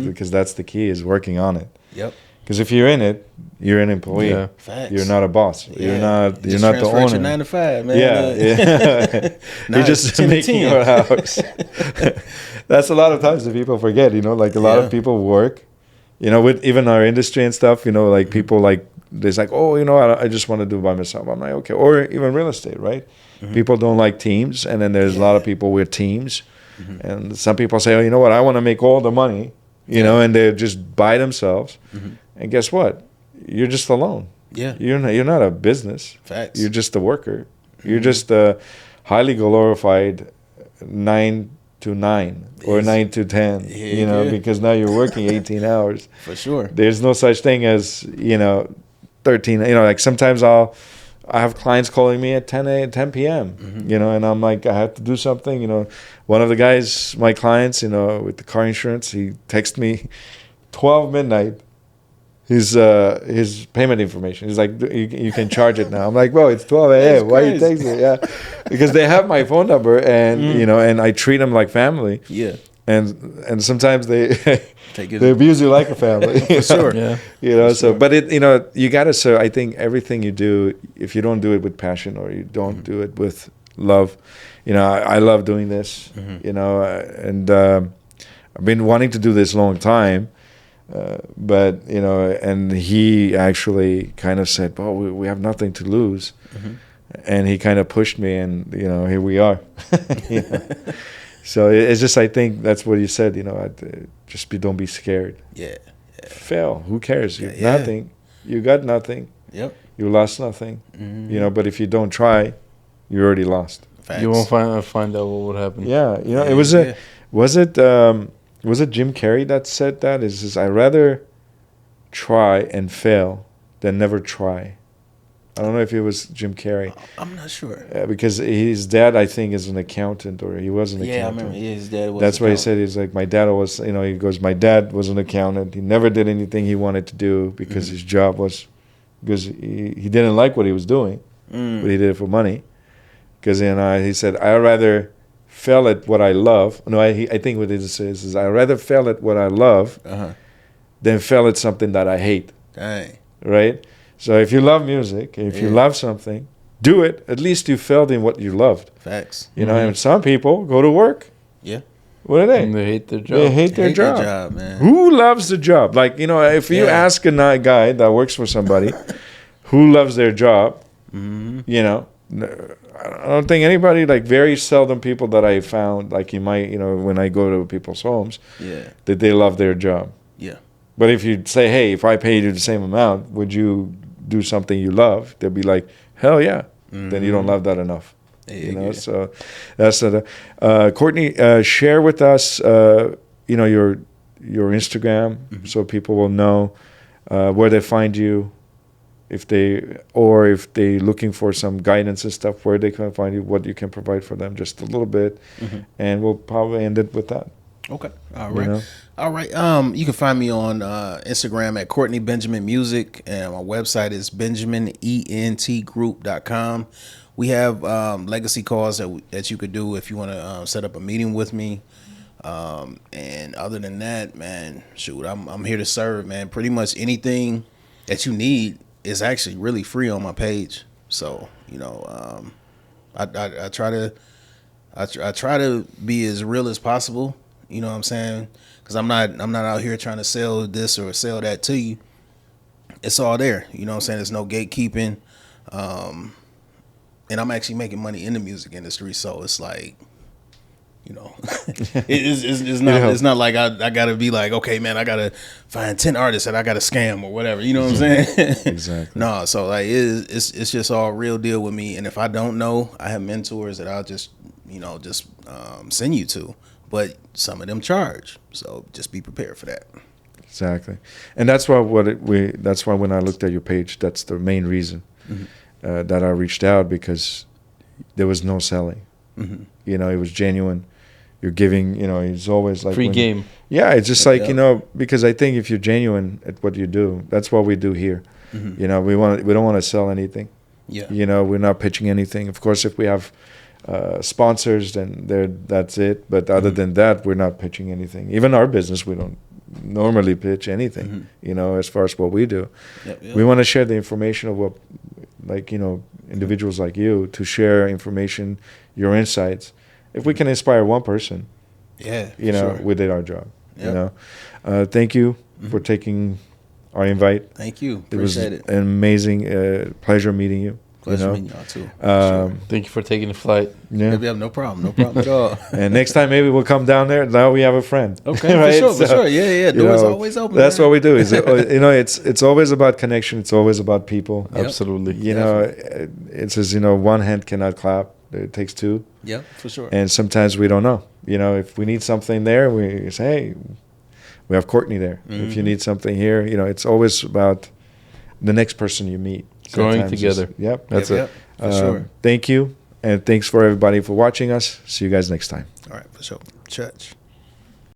Because that's the key, is working on it. Yep. Because if you're in it, you're an employee. Yeah. Facts. You're not a boss. Yeah. You're not the owner. Your 9 to 5, man. Yeah. You're just making your house. That's a lot of times that people forget. Like a lot of people work. With even our industry and stuff. Like people like there's like, oh, I just want to do it by myself. I'm like, okay. Or even real estate, right? People don't like teams, and then there's a lot of people with teams, and some people say, oh, you know what? I want to make all the money you know, and they're just by themselves. And guess what? You're just alone. Yeah. You're not a business. Facts. You're just a worker. You're just a highly glorified 9 to 9 or 9 to 10, you know, because now you're working 18 hours. For sure. There's no such thing as, you know, 13, you know, like sometimes I have clients calling me at 10 p.m., you know, and I'm like, I have to do something, you know. One of the guys, my clients, you know, with the car insurance, he texted me 12 midnight, his payment information. He's like, you can charge it now. I'm like, bro, it's 12 a.m. Why are you texting me? Yeah, because they have my phone number, and you know, and I treat them like family. Yeah. And sometimes they Take it. they abuse you like a family. For sure. Yeah. You know, so but it, you know, you gotta. So I think everything you do, if you don't do it with passion or you don't do it with love, you know, I love doing this. You know, and I've been wanting to do this a long time. But you know, and he actually kind of said, "Well, we have nothing to lose," and he kind of pushed me, and you know, here we are. You know? So it's just, I think that's what you said. You know, don't be scared. Yeah. Fail. Who cares? You Yeah. nothing. You got nothing. Yep. You lost nothing. You know, but if you don't try, you already lost. Facts. You won't find out what would happen. Yeah. You know, Yeah, it was yeah. Was it Jim Carrey that said that? It says, I rather try and fail than never try. I don't know if it was Jim Carrey. I'm not sure. Because his dad, I think, is an accountant, or he was an Yeah, I accountant. remember. Yeah, his dad was. That's why he said, he's like, my dad was, you know, he goes, my dad was an accountant. He never did anything he wanted to do because his job was, because he didn't like what he was doing, but he did it for money. Because, you know, he said, I'd rather fail at what I love. No, I think what it says is, I'd rather fail at what I love than fail at something that I hate. Dang. Right? So if you love music, if you love something, do it. At least you failed in what you loved. Facts. You know, and some people go to work. Yeah. What are they? And they hate their job. They hate their job. Their job, man. Who loves the job? Like, you know, if you ask a guy that works for somebody who loves their job, you know, I don't think anybody, like very seldom people that I found, like you might, you know, when I go to people's homes, that they love their job. Yeah. But if you say, hey, if I paid you the same amount, would you do something you love? They'll be like, hell yeah. Then you don't love that enough. You know, so that's Courtney, share with us, you know, your Instagram, so people will know where they find you, if they looking for some guidance and stuff, where they can find you, what you can provide for them, just a little bit, and we'll probably end it with that. Okay. All right. You know? All right. You can find me on Instagram at Courtney Benjamin Music, and my website is benjaminentgroup.com. We have legacy calls that you could do if you want to set up a meeting with me. And other than that, man, shoot, I'm here to serve, man. Pretty much anything that you need is actually really free on my page. So, you know, I try to be as real as possible. You know what I'm saying? Because I'm not out here trying to sell this or sell that to you. It's all there. You know what I'm saying? There's no gatekeeping. And I'm actually making money in the music industry, so it's like, you know, it's not like I gotta be like, okay, man, I gotta find 10 artists that I gotta scam or whatever. You know what I'm saying? Exactly. No, so like it's just all real deal with me. And if I don't know, I have mentors that I'll just send you to. But some of them charge, so just be prepared for that. Exactly, and that's why that's why when I looked at your page, that's the main reason that I reached out, because there was no selling. You know, it was genuine. You're giving. You know, it's always like free game. Yeah, it's just like, you know, because I think if you're genuine at what you do, that's what we do here. You know, we don't want to sell anything. Yeah. You know, we're not pitching anything. Of course, if we have sponsors, then that's it. But other than that, we're not pitching anything. Even our business, we don't normally pitch anything. You know, as far as what we do, we want to share the information of what, like, you know, individuals like you to share information, your insights. If we can inspire one person, you know, we did our job. You know, thank you for taking our invite. Thank you. It was Appreciate it. an amazing pleasure meeting you. Of Pleasure meeting y'all too. Thank you for taking the flight. Yeah. Yeah, no problem at all. And next time maybe we'll come down there. Now we have a friend. Okay, right? for sure. Yeah. Doors always open. That's man. what we do. Is it's always about connection. It's always about people. Yep. Absolutely. It says one hand cannot clap. It takes two. Yeah, for sure. And sometimes we don't know. If we need something there, we say, hey, we have Courtney there. Mm-hmm. If you need something here, it's always about the next person you meet. Growing Sometimes together. Yep, that's it. For sure. Thank you. And thanks for everybody for watching us. See you guys next time. All right, for sure. Church.